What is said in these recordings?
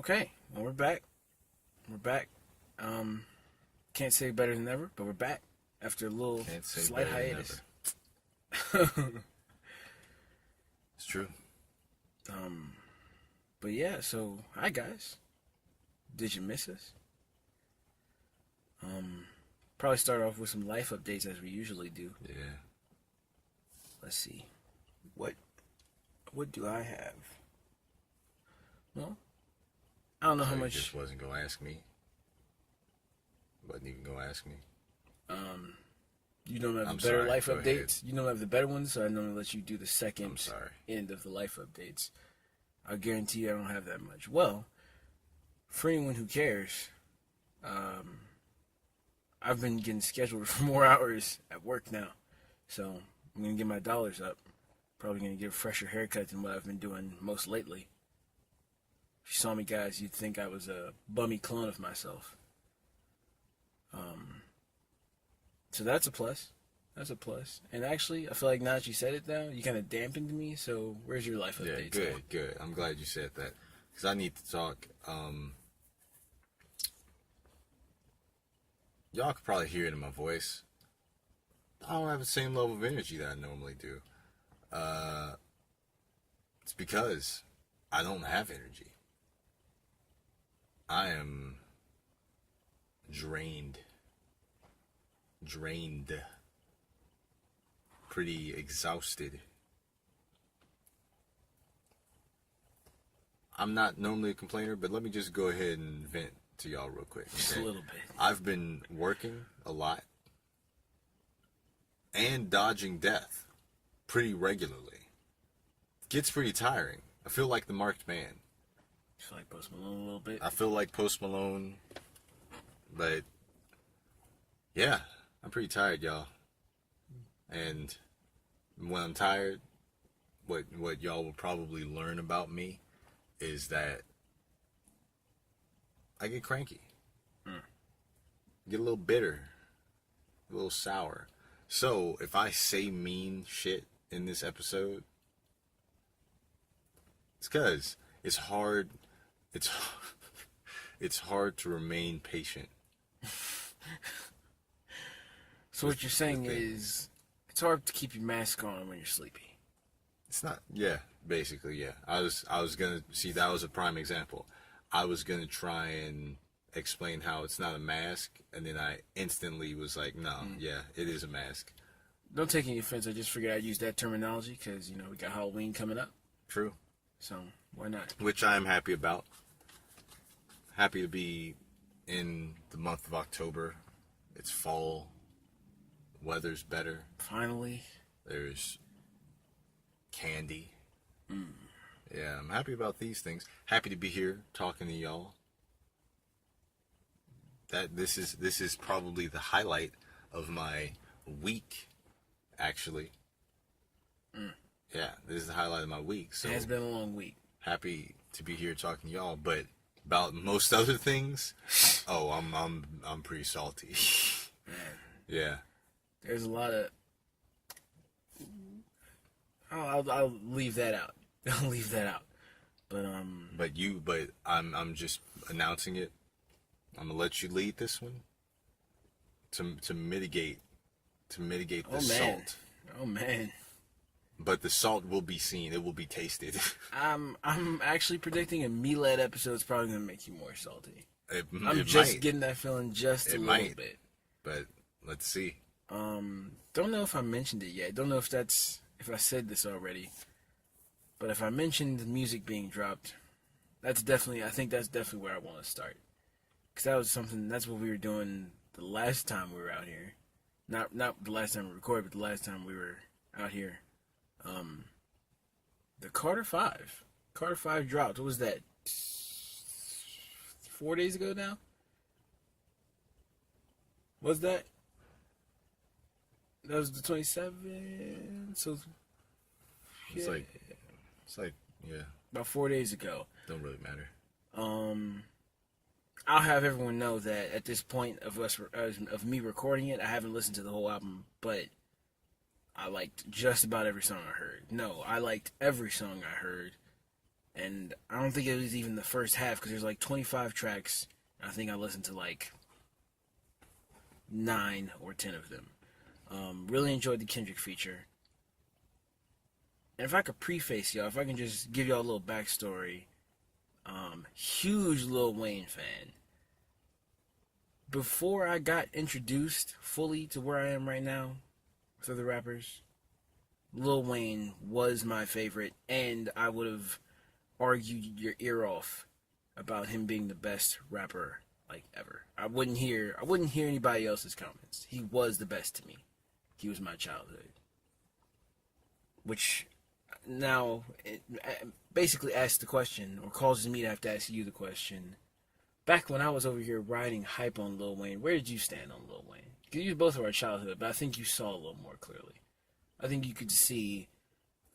Okay, well, we're back. We're back. Can't say better than ever, but we're back after a little slight hiatus. It's true. But yeah, so hi guys. Did you miss us? Probably start off with some life updates as we usually do. Yeah. Let's see. What do I have? Well, I don't know how much. You just wasn't gonna ask me. Wasn't even gonna ask me. You don't have I'm the better sorry, life go updates. ahead. You don't have the better ones, so I normally let you do the I'm second sorry. end of the life updates. I guarantee you I don't have that much. Well, for anyone who cares, I've been getting scheduled for more hours at work now. So I'm going to get my dollars up. Probably going to get a fresher haircut than what I've been doing most lately. If you saw me, guys, you'd think I was a bummy clone of myself. So that's a plus. That's a plus. And actually, I feel like now that you said it, though, you kind of dampened me. So where's your life updates? Yeah, good. I'm glad you said that. Because I need to talk. Y'all could probably hear it in my voice. I don't have the same level of energy that I normally do. It's because I don't have energy. I am drained. Pretty exhausted. I'm not normally a complainer, but let me just go ahead and vent to y'all real quick. Just a little bit. I've been working a lot and dodging death pretty regularly. Gets pretty tiring. I feel like the marked man. You feel like Post Malone a little bit? I feel like Post Malone, but yeah, I'm pretty tired, y'all. And when I'm tired, what y'all will probably learn about me is that I get cranky. Get a little bitter. A little sour. So, if I say mean shit in this episode, it's because it's hard to remain patient. So what you're saying is, it's hard to keep your mask on when you're sleepy. It's not, yeah, basically, yeah. I was gonna, see, that was a prime example. I was gonna try and explain how it's not a mask, and then I instantly was like, no, yeah, it is a mask. Don't take any offense, I just figured I'd use that terminology, because, we got Halloween coming up. True. So, why not? Which I am happy about. Happy to be in the month of October. It's fall. Weather's better. Finally. There's candy. Yeah, I'm happy about these things. Happy to be here talking to y'all. This is probably the highlight of my week, actually. Yeah, this is the highlight of my week. So it has been a long week. Happy to be here talking to y'all, but about most other things, I'm pretty salty. Yeah. There's a lot of. I'll leave that out. I'll leave that out. But But I'm just announcing it. I'm gonna let you lead this one. To mitigate the salt. Oh man. But the salt will be seen. It will be tasted. I'm actually predicting a me-led episode is probably gonna make you more salty. It just might. getting that feeling just a little bit. But let's see. Don't know if I mentioned it yet. Don't know if I said this already. But if I mentioned music being dropped, I think that's definitely where I want to start. Because that's what we were doing the last time we were out here. Not the last time we recorded, but the last time we were out here. The Carter 5. Carter 5 dropped. What was that? 4 days ago now? Was that? That was the 27th. So It's like yeah. About 4 days ago. Don't really matter. I'll have everyone know that at this point of me recording it, I haven't listened to the whole album, but I liked just about every song I heard. No, I liked every song I heard. And I don't think it was even the first half because there's like 25 tracks. I think I listened to like 9 or 10 of them. Really enjoyed the Kendrick feature. And if I could preface y'all, if I can just give y'all a little backstory, huge Lil Wayne fan. Before I got introduced fully to where I am right now with other rappers, Lil Wayne was my favorite, and I would have argued your ear off about him being the best rapper like ever. I wouldn't hear anybody else's comments. He was the best to me. He was my childhood. Which now it basically asks the question, or causes me to have to ask you the question. Back when I was over here riding hype on Lil Wayne, where did you stand on Lil Wayne? Because you both were our childhood, but I think you saw a little more clearly. I think you could see,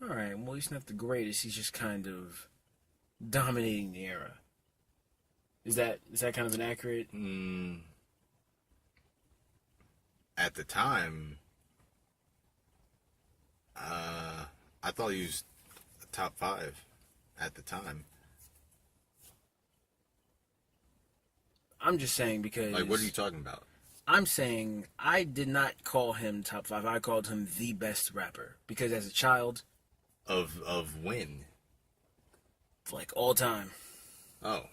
alright, well, he's not the greatest, he's just kind of dominating the era. Is that kind of an accurate? At the time, I thought he was top 5 at the time. I'm just saying because... Like, what are you talking about? I'm saying I did not call him top 5. I called him the best rapper. Because as a child... Of when? Like, all time. Oh.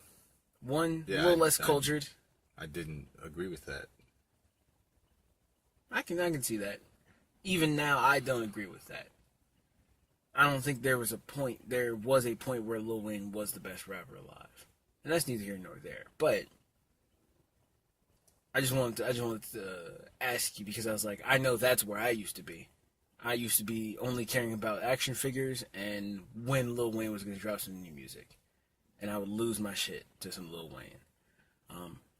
One, a little less cultured. I didn't agree with that. I can see that. Even now, I don't agree with that. I don't think there was a point where Lil Wayne was the best rapper alive. And that's neither here nor there. But I just wanted to ask you because I was like, I know that's where I used to be. I used to be only caring about action figures and when Lil Wayne was going to drop some new music. And I would lose my shit to some Lil Wayne.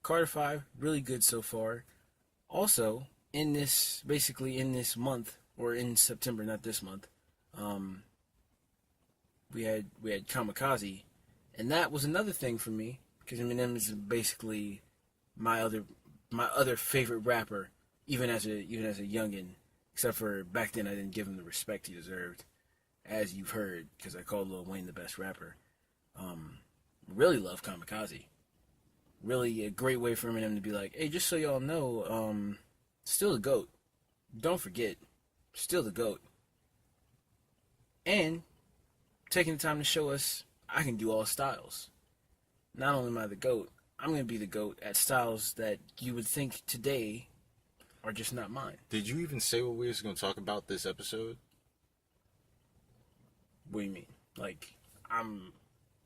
Carter 5, really good so far. Also, in this month, or in September, not this month, we had Kamikaze, and that was another thing for me because Eminem is basically my other favorite rapper, even as a youngin. Except for back then, I didn't give him the respect he deserved, as you've heard, because I called Lil Wayne the best rapper. Really love Kamikaze. Really a great way for Eminem to be like, hey, just so y'all know, still the GOAT. Don't forget, still the GOAT. And taking the time to show us I can do all styles. Not only am I the GOAT, I'm going to be the GOAT at styles that you would think today are just not mine. Did you even say what we was going to talk about this episode? What do you mean? Like, I'm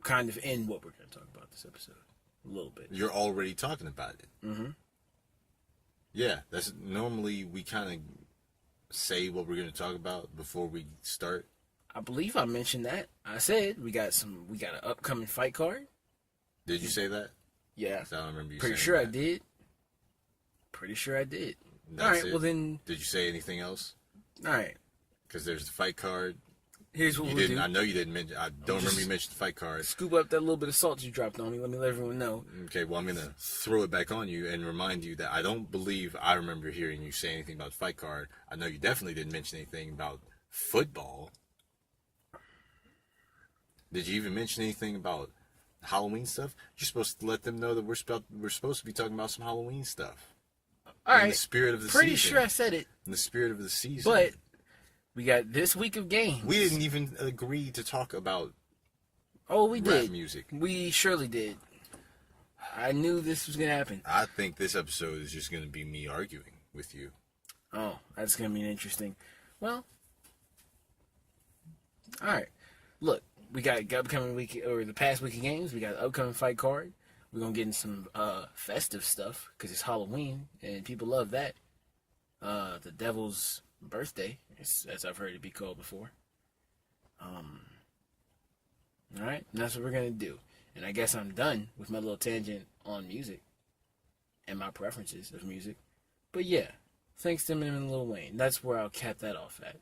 kind of in what we're going to talk about this episode. A little bit. You're already talking about it. Mm-hmm. Yeah, that's normally we kind of say what we're going to talk about before we start. I believe I mentioned that. I said we got an upcoming fight card. Did you say that? Yeah. I don't remember you Pretty saying sure that. I did. Pretty sure I did. That's all right, it? well then... Did you say anything else? All right. Because there's the fight card. Here's what we'll do. I know you didn't mention... I don't remember you mentioned the fight card. Scoop up that little bit of salt you dropped on me. Let everyone know. Okay, well, I'm going to throw it back on you and remind you that I don't believe I remember hearing you say anything about the fight card. I know you definitely didn't mention anything about football. Did you even mention anything about Halloween stuff? You're supposed to let them know that we're supposed to be talking about some Halloween stuff. All right. In the spirit of the season. Pretty sure I said it. In the spirit of the season. But we got this week of games. We didn't even agree to talk about we rap did. music. We surely did. I knew this was going to happen. I think this episode is just going to be me arguing with you. Oh, that's going to be interesting. Well, all right. Look, we got upcoming week, or the past week of games. We got an upcoming fight card. We're going to get in some festive stuff because it's Halloween and people love that. The devil's birthday, as I've heard it be called before. All right, and that's what we're going to do. And I guess I'm done with my little tangent on music and my preferences of music. But yeah, thanks to Eminem and Lil Wayne. That's where I'll cap that off at.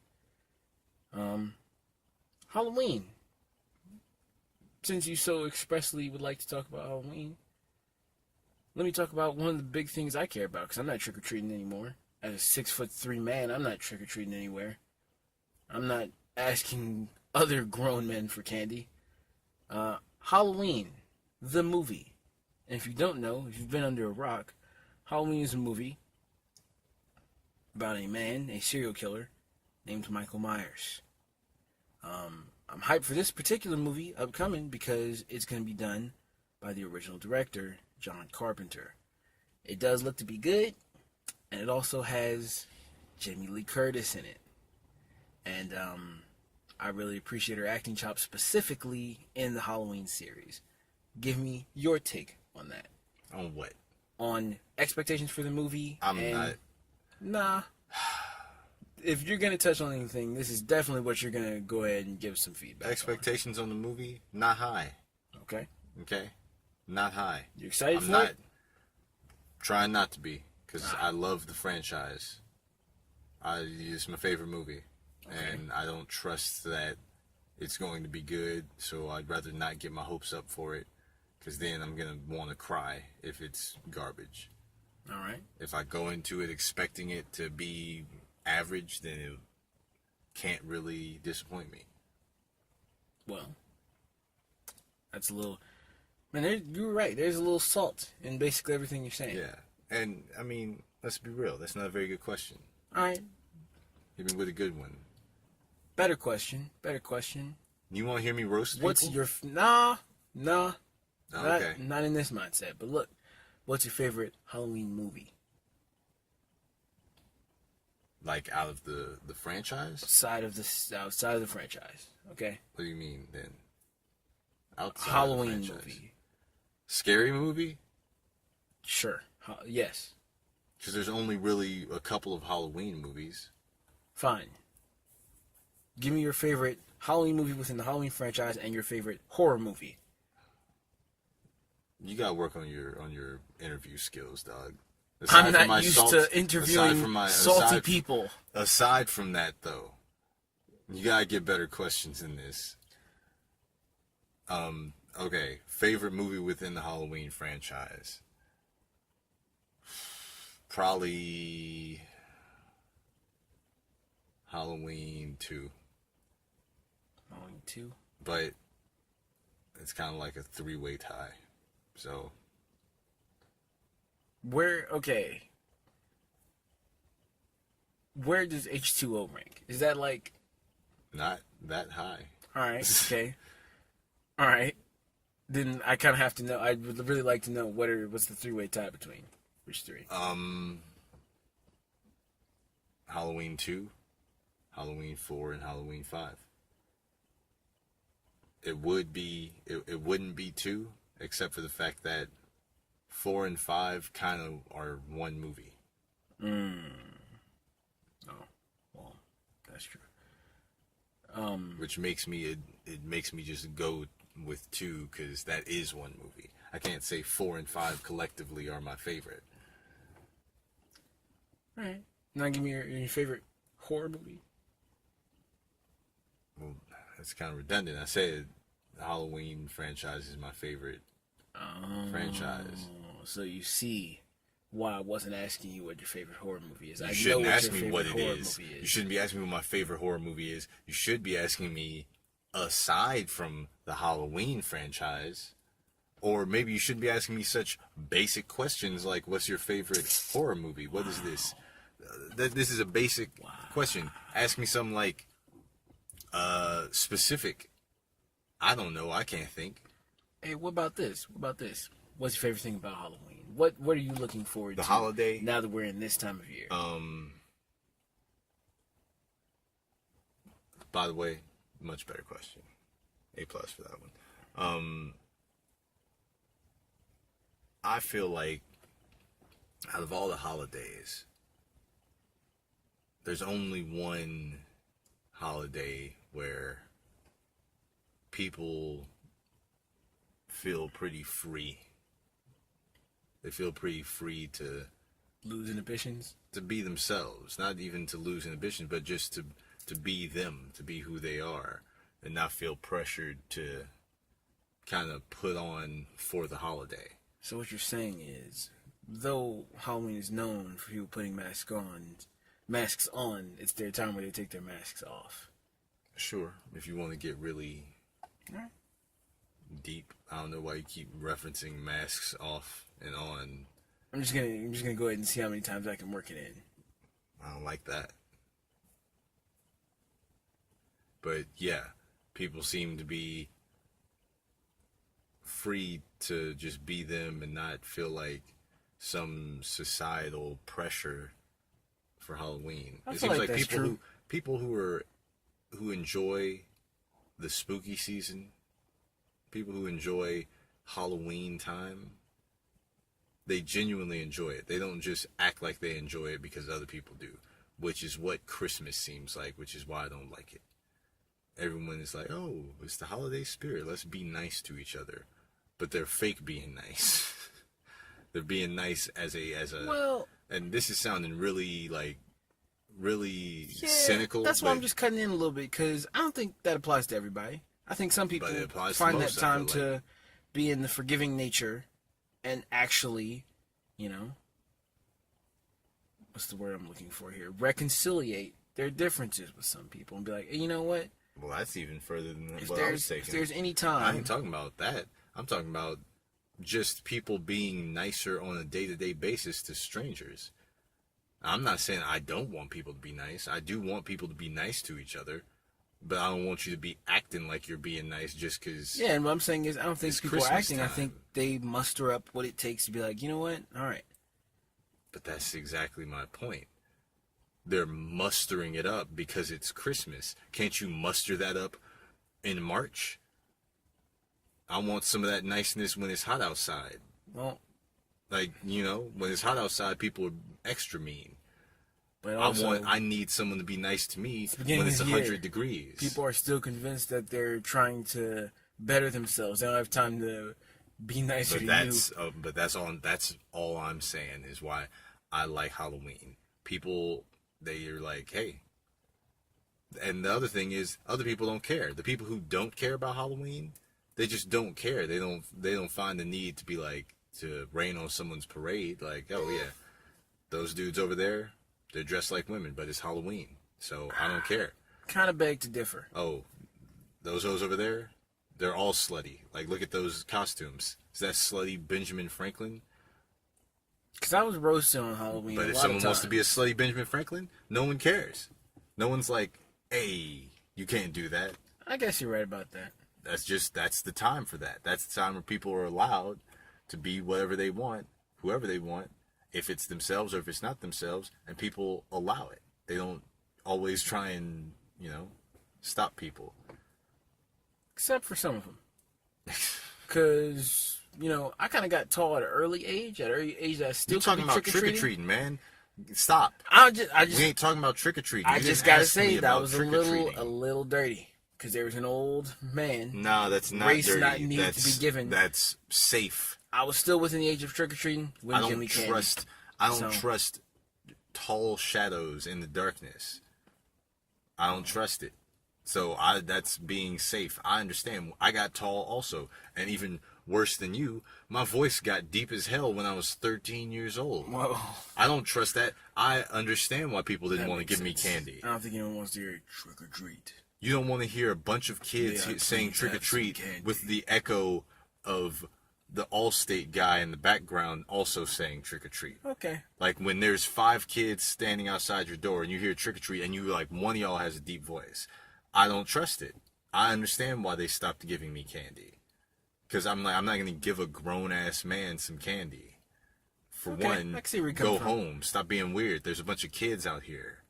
Halloween. Since you so expressly would like to talk about Halloween, let me talk about one of the big things I care about, because I'm not trick-or-treating anymore. As a 6'3" man, I'm not trick-or-treating anywhere. I'm not asking other grown men for candy. Halloween, the movie. And if you don't know, if you've been under a rock, Halloween is a movie about a man, a serial killer, named Michael Myers. I'm hyped for this particular movie upcoming because it's going to be done by the original director, John Carpenter. It does look to be good, and it also has Jamie Lee Curtis in it. And I really appreciate her acting chops, specifically in the Halloween series. Give me your take on that. On what? On expectations for the movie. I'm not. Nah. If you're gonna touch on anything, this is definitely what you're gonna go ahead and give some feedback. Expectations on the movie, not high. Okay. Okay? Not high. You excited I'm for not it? trying not to be, because I love the franchise. It's my favorite movie. Okay. And I don't trust that it's going to be good, so I'd rather not get my hopes up for it, because then I'm going to want to cry if it's garbage. All right. If I go into it expecting it to be average, then it can't really disappoint me. Well, that's a little... Man, you were right. There's a little salt in basically everything you're saying. Yeah. And, I mean, let's be real. That's not a very good question. All right. Hit me with a good one. Better question. You want to hear me roast people? What's your... Nah. Oh, okay. Not in this mindset. But look, what's your favorite Halloween movie? Like, out of the franchise? Outside of the franchise. Okay. What do you mean, then? Outside Halloween of the franchise. movie. Scary movie? Sure. Yes. Because there's only really a couple of Halloween movies. Fine. Give me your favorite Halloween movie within the Halloween franchise and your favorite horror movie. You gotta work on your interview skills, dog. I'm not used to interviewing salty people. Aside from that, though, you gotta get better questions than this. Okay, favorite movie within the Halloween franchise? Probably Halloween 2. Halloween 2? But it's kind of like a three-way tie. So... Where does H2O rank? Is that like... Not that high. Alright, okay. Alright. Then I kind of have to know. I would really like to know what's the three-way tie between which three? Halloween 2, Halloween 4, and Halloween 5. It wouldn't be 2, except for the fact that 4 and 5 kind of are one movie. Oh, well, that's true. Which makes me it makes me just go with 2 because that is one movie. I can't say 4 and 5 collectively are my favorite. All right. Now give me your favorite horror movie. Well, that's kind of redundant. I said the Halloween franchise is my favorite franchise. So you see why I wasn't asking you what your favorite horror movie is. You shouldn't ask me what it is. You shouldn't be asking me what my favorite horror movie is. You should be asking me, aside from the Halloween franchise, or maybe you shouldn't be asking me such basic questions like, what's your favorite horror movie? What is this? This is a basic question. Ask me something like, specific. I don't know. I can't think. Hey, what about this? What's your favorite thing about Halloween? What are you looking forward to? The holiday? Now that we're in this time of year. By the way, much better question. A+ for that one. I feel like out of all the holidays, there's only one holiday where people feel pretty free. They feel pretty free to lose inhibitions, to be themselves, not even to lose inhibitions, but just to be them, to be who they are, and not feel pressured to kind of put on for the holiday. So what you're saying is, though Halloween is known for people putting masks on, it's their time where they take their masks off. Sure, if you want to get really deep. I don't know why you keep referencing masks off and on. I'm just gonna go ahead and see how many times I can work it in. I don't like that. But yeah, people seem to be free to just be them and not feel like some societal pressure for Halloween. I It feel seems like like that's true. people who enjoy the spooky season, people who enjoy Halloween time, they genuinely enjoy it. They don't just act like they enjoy it because other people do, which is what Christmas seems like, which is why I don't like it. Everyone is like, oh, it's the holiday spirit. Let's be nice to each other. But they're fake being nice. They're being nice as a Well, and this is sounding really yeah, cynical. that's why I'm just cutting in a little bit, because I don't think that applies to everybody. I think some people But it applies to find that most, I time feel to be in the forgiving nature and actually, you know, what's the word I'm looking for here? Reconciliate their differences with some people and be like, hey, you know what? Well, that's even further than If what I was there's taking. any I time, ain't talking about that. I'm talking about just people being nicer on a day-to-day basis to strangers. I'm not saying I don't want people to be nice. I do want people to be nice to each other, but I don't want you to be acting like you're being nice just because. yeah. And what I'm saying is, I don't think It's people are Christmas acting. I time. think they muster up what it takes to be like, you know what? All right. But that's exactly my point. They're mustering it up because it's Christmas. Can't you muster that up in March? I want some of that niceness when it's hot outside. Well, Like, when it's hot outside, people are extra mean. but also, I need someone to be nice to me beginning when it's of the year. 100 degrees. people are still convinced that they're trying to better themselves. They don't have time to be nicer to you. But that's all I'm saying is why I like Halloween. People, they are like, hey. And the other thing is, other people don't care. The people who don't care about Halloween, they just don't care. They don't find the need to be like, to rain on someone's parade. Like, oh yeah, those dudes over there, they're dressed like women, but it's Halloween, so I don't care. Kind of beg to differ. Oh, those hoes over there, they're all slutty. Like, look at those costumes. Is that slutty Benjamin Franklin? Because I was roasted on Halloween. But if someone wants to be a slutty Benjamin Franklin, no one cares. No one's like, hey, you can't do that. I guess you're right about that. That's the time for that. That's the time where people are allowed to be whatever they want, whoever they want, if it's themselves or if it's not themselves, and people allow it. They don't always try and, stop people. Except for some of them. Because, I kind of got tall at an early age that I still You're talking about trick-or-treating, man. Stop. We ain't talking about trick-or-treating. I just gotta say that was a little dirty. Because there was an old man. No, that's not race dirty. not needed to be given. That's safe. I was still within the age of trick-or-treating. I don't trust tall shadows in the darkness. I don't trust it. So that's being safe. I understand. I got tall also. And even worse than you, my voice got deep as hell when I was 13 years old. Whoa. I don't trust that. I understand why people didn't want to give me candy. I don't think anyone wants to hear trick-or-treat. You don't want to hear a bunch of kids saying trick-or-treat with the echo of the Allstate guy in the background also saying trick-or-treat. Okay. Like when there's 5 kids standing outside your door and you hear trick-or-treat and you one of y'all has a deep voice. I don't trust it. I understand why they stopped giving me candy. Because I'm not going to give a grown-ass man some candy. For one, go home. Stop being weird. There's a bunch of kids out here.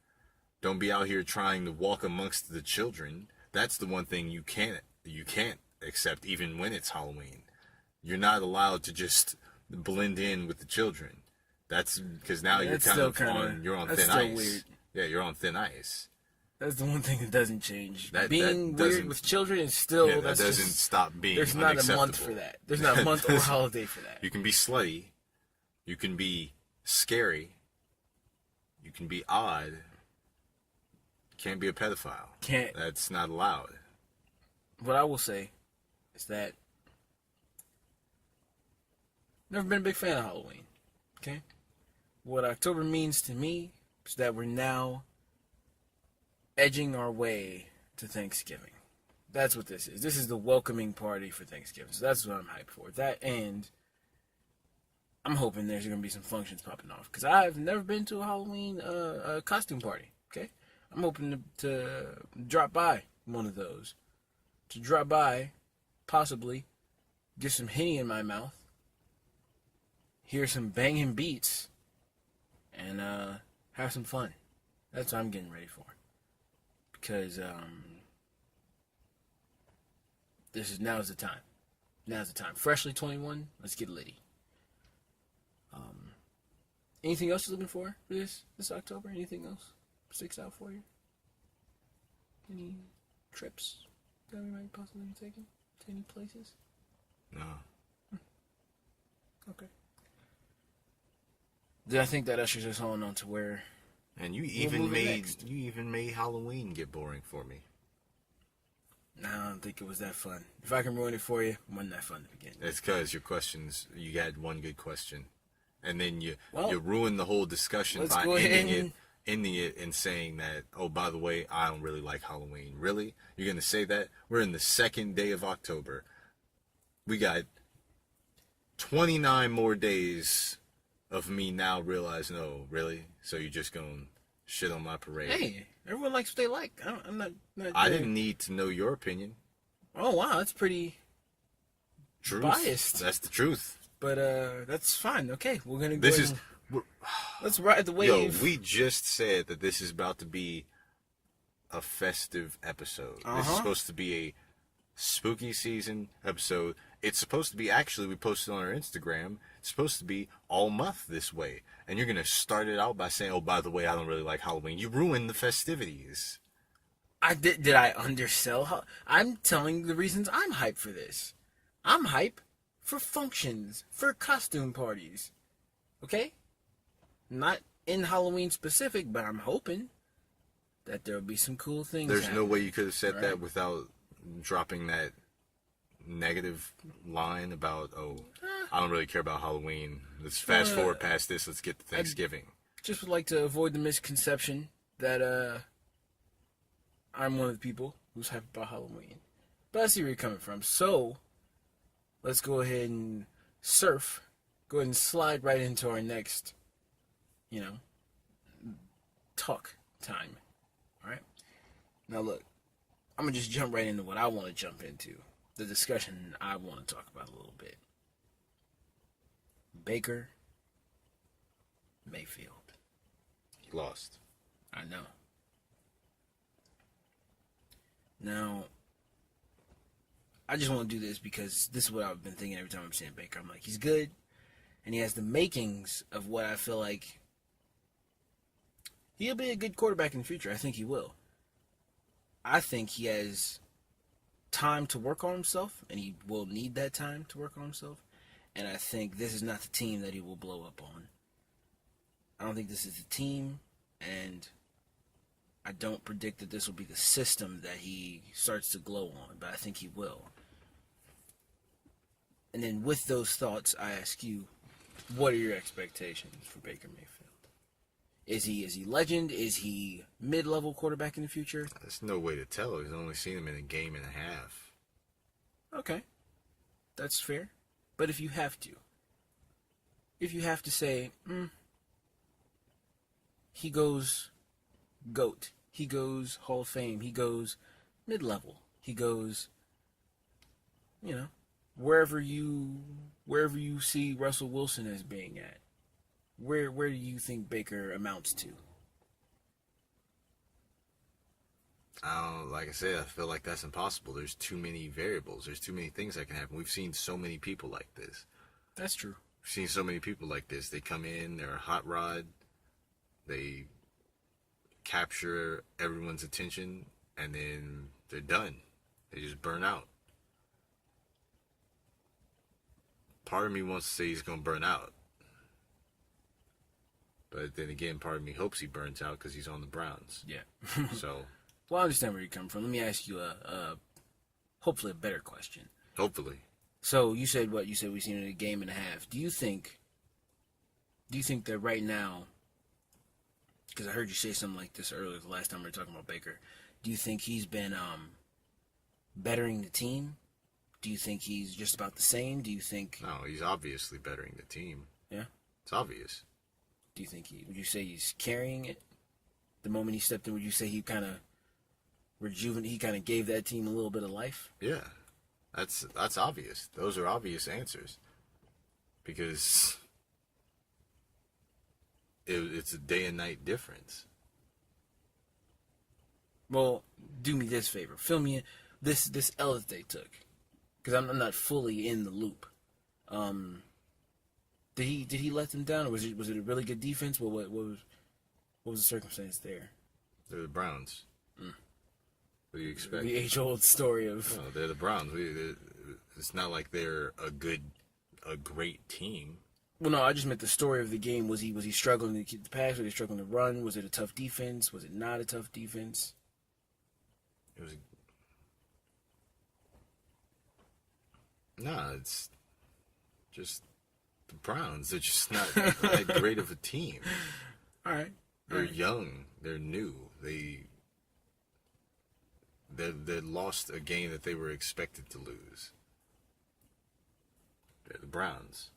Don't be out here trying to walk amongst the children. That's the one thing you can't accept even when it's Halloween. You're not allowed to just blend in with the children. That's because now you're on thin ice. Weird. Yeah, you're on thin ice. That's the one thing that doesn't change. Being weird with children is still... Yeah, that doesn't stop being There's not a month for that. There's not a month or holiday for that. You can be slutty. You can be scary. You can be odd. You can't be a pedophile. That's not allowed. What I will say is that never been a big fan of Halloween. Okay? What October means to me is that we're now edging our way to Thanksgiving. That's what this is. This is the welcoming party for Thanksgiving. So that's what I'm hyped for. That, and I'm hoping there's going to be some functions popping off. Because I've never been to a Halloween costume party. Okay? I'm hoping to drop by one of those. To drop by, possibly, get some Henny in my mouth, hear some banging beats, and have some fun. That's what I'm getting ready for. Because now's the time. Now's the time. Freshly 21, let's get litty. Anything else you're looking for this October? Anything else sticks out for you? Any trips that we might possibly be taking to any places? No. Okay. Then I think that ushers us on to where. And you even made Halloween get boring for me. Nah, I don't think it was that fun. If I can ruin it for you, it wasn't that fun to begin. It's because your questions, you had one good question, and then you ruined the whole discussion by ending it and saying that, oh, by the way, I don't really like Halloween. Really? You're gonna say that? We're in the second day of October. We got 29 more days of me now realizing, oh, really? So you're just gonna shit on my parade? Hey, everyone likes what they like. I'm not I didn't need to know your opinion. Oh, wow, that's pretty biased. That's the truth. But that's fine. Okay, we're gonna go. This is. Let's ride the wave. Yo, we just said that this is about to be a festive episode. This is supposed to be a spooky season episode. It's supposed to be, actually, we posted on our Instagram, it's supposed to be all month this way. And you're going to start it out by saying, oh, by the way, I don't really like Halloween. You ruined the festivities. Did I undersell? I'm telling the reasons I'm hyped for this. I'm hyped for functions, for costume parties. Okay? Not in Halloween specific, but I'm hoping that there'll be some cool things. There's no way you could have said that without dropping that negative line about, oh, I don't really care about Halloween. Let's fast forward past this. Let's get to Thanksgiving. I just would like to avoid the misconception that I'm one of the people who's hyped about Halloween. But I see where you're coming from. So, let's go ahead and go ahead and slide right into our next, talk time. All right? Now, look, I'm going to just jump right into what I want to jump into. The discussion I want to talk about a little bit. Baker Mayfield. He lost. I know. Now, I just want to do this because this is what I've been thinking every time I'm seeing Baker. I'm like, he's good, and he has the makings of what I feel like he'll be a good quarterback in the future. I think he will. I think he has time to work on himself, and he will need that time to work on himself. And I think this is not the team that he will blow up on. I don't think this is the team, and I don't predict that this will be the system that he starts to glow on, but I think he will. And then with those thoughts, I ask you, what are your expectations for Baker Mayfield? Is he legend? Is he mid-level quarterback in the future? There's no way to tell. He's only seen him in a game and a half. Okay. That's fair. But if you have to say, he goes GOAT, he goes Hall of Fame, he goes mid-level, he goes, wherever you see Russell Wilson as being at, where do you think Baker amounts to? Like I said, I feel like that's impossible. There's too many variables. There's too many things that can happen. We've seen so many people like this. That's true. We've seen so many people like this. They come in, they're a hot rod, they capture everyone's attention, and then they're done. They just burn out. Part of me wants to say he's going to burn out. But then again, part of me hopes he burns out because he's on the Browns. Yeah. So... Well, I understand where you're coming from. Let me ask you hopefully a better question. Hopefully. So you said what? You said we've seen it in a game and a half. Do you think that right now, because I heard you say something like this earlier the last time we were talking about Baker, do you think he's been bettering the team? Do you think he's just about the same? Do you think... No, he's obviously bettering the team. Yeah? It's obvious. Do you think would you say he's carrying it? The moment he stepped in, would you say he kind of he kind of gave that team a little bit of life? Yeah. That's obvious. Those are obvious answers. Because it's a day and night difference. Well, do me this favor. Fill me in. This L that they took. Because I'm not fully in the loop. Did he let them down, or was it a really good defense? What was the circumstance there? They're the Browns. What do you expect? The age-old story of... No, they're the Browns. It's not like they're a great team. Well, no, I just meant the story of the game. Was he struggling to keep the pass? Was he struggling to run? Was it a tough defense? Was it not a tough defense? It was. Nah, it's just the Browns. They're just not that great of a team. All right. They're young. They're new. They lost a game that they were expected to lose. They're the Browns.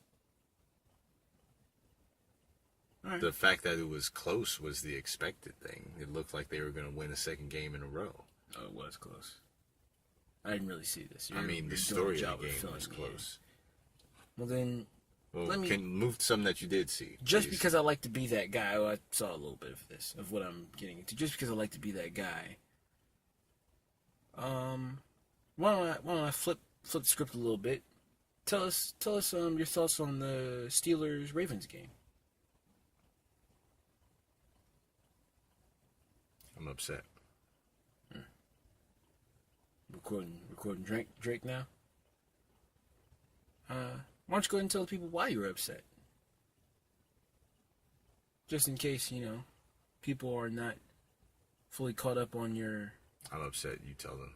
Right. The fact that it was close was the expected thing. It looked like they were going to win a second game in a row. Oh, it was close. I didn't really see this. The story of the game was close. Well, then... Well, can move to something that you did see. Just because I like to be that guy, I saw a little bit of this, of what I'm getting into. Just because I like to be that guy. Why don't I flip the script a little bit? Tell us your thoughts on the Steelers-Ravens game. I'm upset. Recording Drake now. Why don't you go ahead and tell the people why you're upset? Just in case, people are not fully caught up on your... I'm upset. You tell them.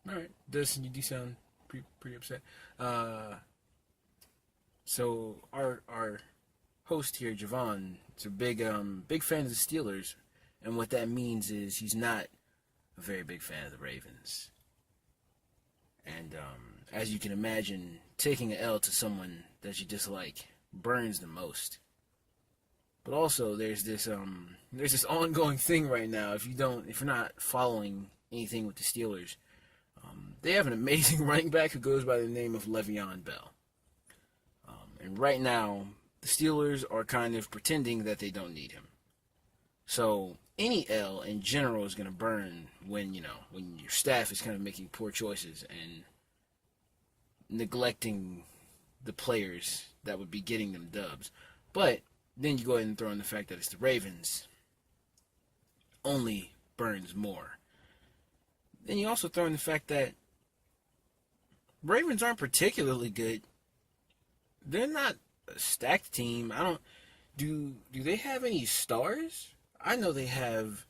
All right. Dustin, you do sound pretty upset. So our host here, Javon, is a big fan of the Steelers, and what that means is he's not a very big fan of the Ravens. And as you can imagine, taking an L to someone that you dislike burns the most. But also, there's this ongoing thing right now. If you're not following anything with the Steelers, they have an amazing running back who goes by the name of Le'Veon Bell. And right now, the Steelers are kind of pretending that they don't need him. So any L in general is going to burn when your staff is kind of making poor choices and neglecting the players that would be getting them dubs. But then you go ahead and throw in the fact that it's the Ravens. Only burns more. Then you also throw in the fact that Ravens aren't particularly good. They're not a stacked team. Do they have any stars? I know they have.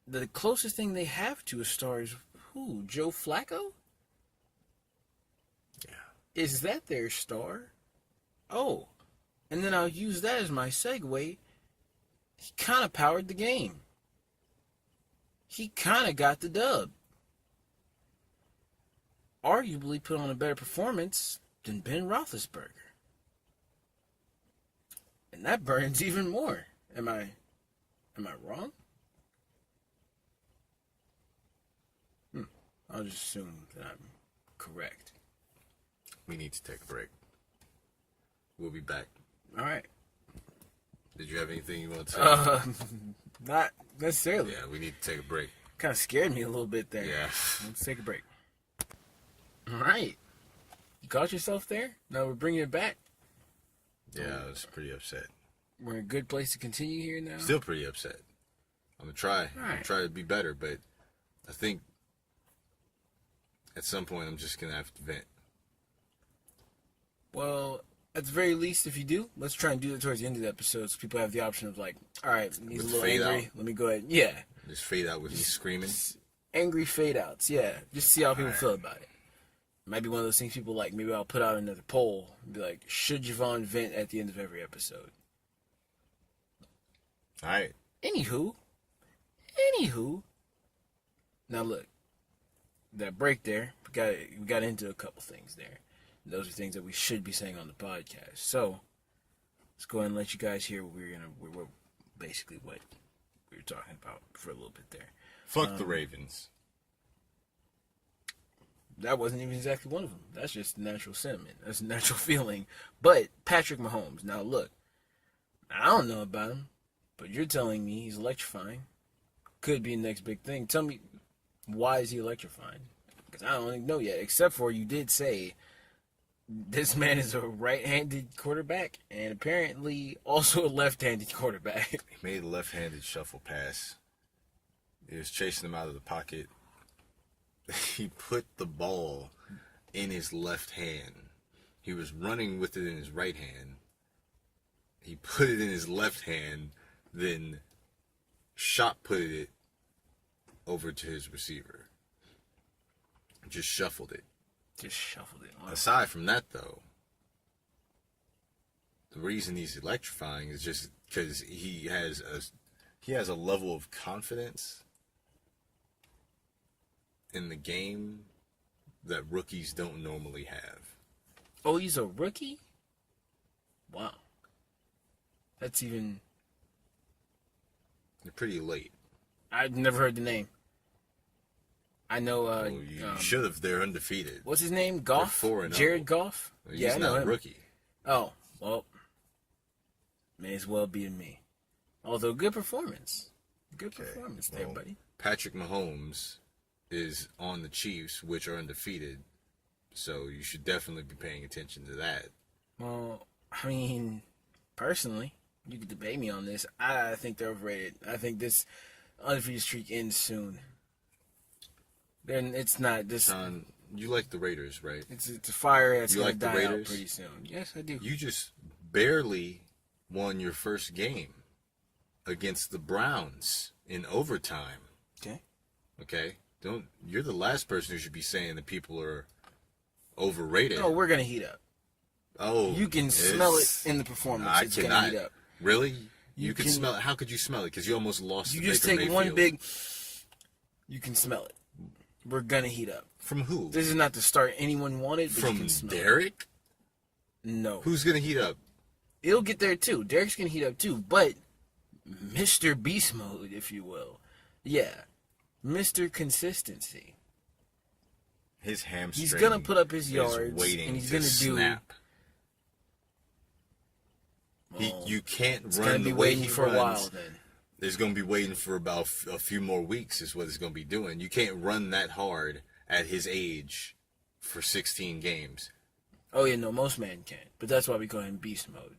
The closest thing they have to a star is who? Joe Flacco? Yeah. Is that their star? Oh. And then I'll use that as my segue. He kind of powered the game. He kind of got the dub. Arguably put on a better performance than Ben Roethlisberger. And that burns even more. Am I wrong? I'll just assume that I'm correct. We need to take a break. We'll be back. All right. Did you have anything you want to say? Not necessarily. Yeah, we need to take a break. Kind of scared me a little bit there. Yeah. Let's take a break. All right. You caught yourself there? Now we're bringing it back. Yeah, I was pretty upset. We're in a good place to continue here now. Still pretty upset. I'm going to try. Right. I'm going to try to be better, but I think at some point I'm just going to have to vent. Well, at the very least, if you do, let's try and do it towards the end of the episode so people have the option of like, all right, he's a little angry. Let me go ahead. Yeah. Just fade out with me screaming. Angry fade outs, yeah. Just see how people feel about it. Might be one of those things people like. Maybe I'll put out another poll and be like, should Javon vent at the end of every episode? All right. Anywho. Now look, that break there, we got into a couple things there. Those are things that we should be saying on the podcast. So let's go ahead and let you guys hear what we're basically what we were talking about for a little bit there. Fuck the Ravens. That wasn't even exactly one of them. That's just natural sentiment. That's a natural feeling. But Patrick Mahomes. Now look, I don't know about him, but you're telling me he's electrifying. Could be the next big thing. Tell me, why is he electrifying? Because I don't know yet. Except for you did say this man is a right-handed quarterback and apparently also a left-handed quarterback. He made a left-handed shuffle pass. He was chasing him out of the pocket. He put the ball in his left hand. He was running with it in his right hand. He put it in his left hand, then shot putted it over to his receiver. Just shuffled it. Just shuffled it. Wow. Aside from that, though, the reason he's electrifying is just because he has a level of confidence in the game that rookies don't normally have. Oh, he's a rookie? Wow. That's even... They're pretty late. I've never heard the name. I know... Well, you should have. They're undefeated. What's his name? Goff? They're 4-0. Jared Goff? He's yeah, I know not him. a rookie. Oh, well, may as well be in me. Although, good performance. Good performance there, buddy. Patrick Mahomes is on the Chiefs, which are undefeated, so you should definitely be paying attention to that. Well, I mean, personally, you could debate me on this. I think they're overrated. I think this undefeated streak ends soon. Then it's not this. Sean, you like the Raiders, right? It's a fire that's going like to the die out Raiders? pretty soon. Yes, I do. You just barely won your first game against the Browns in overtime. Okay. Okay? You're the last person who should be saying that people are overrated. No, we're going to heat up. Oh, You can smell it in the performance. It's going to heat up. Really? You can can smell it. How could you smell it? Because you almost lost You to just Baker take Mayfield. one big... You can smell it. We're going to heat up. From who? This is not the start anyone wanted, but you From can smell it. Derek? No. Who's going to heat up? It'll get there too. Derek's going to heat up too, but Mr. Beast Mode, if you will. Yeah. Mr. Consistency. His hamstring. He's going to put up his is yards, waiting and he's to going to do... snap. Well, You can't it's run going to the be way waiting he for runs. a while then. It's going to be waiting for about a few more weeks is what it's going to be doing. You can't run that hard at his age for 16 games. Oh, yeah, no, most men can't. But that's why we call him Beast Mode,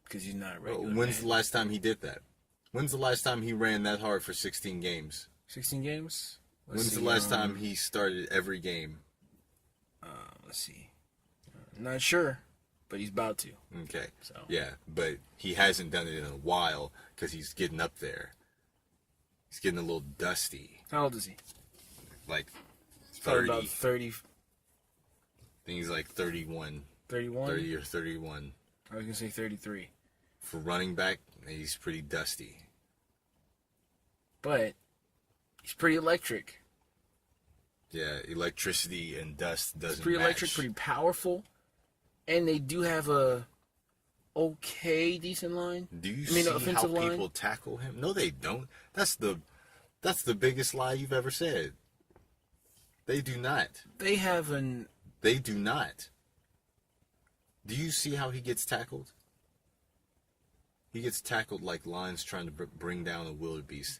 because he's not a regular When's man. the last time he did that? When's the last time he ran that hard for 16 games? 16 games? When's the last time he started every game? Let's see. Not sure, but he's about to. Okay. So. Yeah, but he hasn't done it in a while because he's getting up there. He's getting a little dusty. How old is he? Like Probably 30. about 30, I think he's like 31. 31? 30 or 31. I was going to say 33. For running back, he's pretty dusty. But he's pretty electric. Yeah, electricity and dust doesn't Pretty match. electric, pretty powerful. And they do have a decent line. Do you I mean, see offensive how line? people tackle him? No, they don't. That's the biggest lie you've ever said. They do not. They have an... They do not. Do you see how he gets tackled? He gets tackled like lions trying to bring down a wildebeest.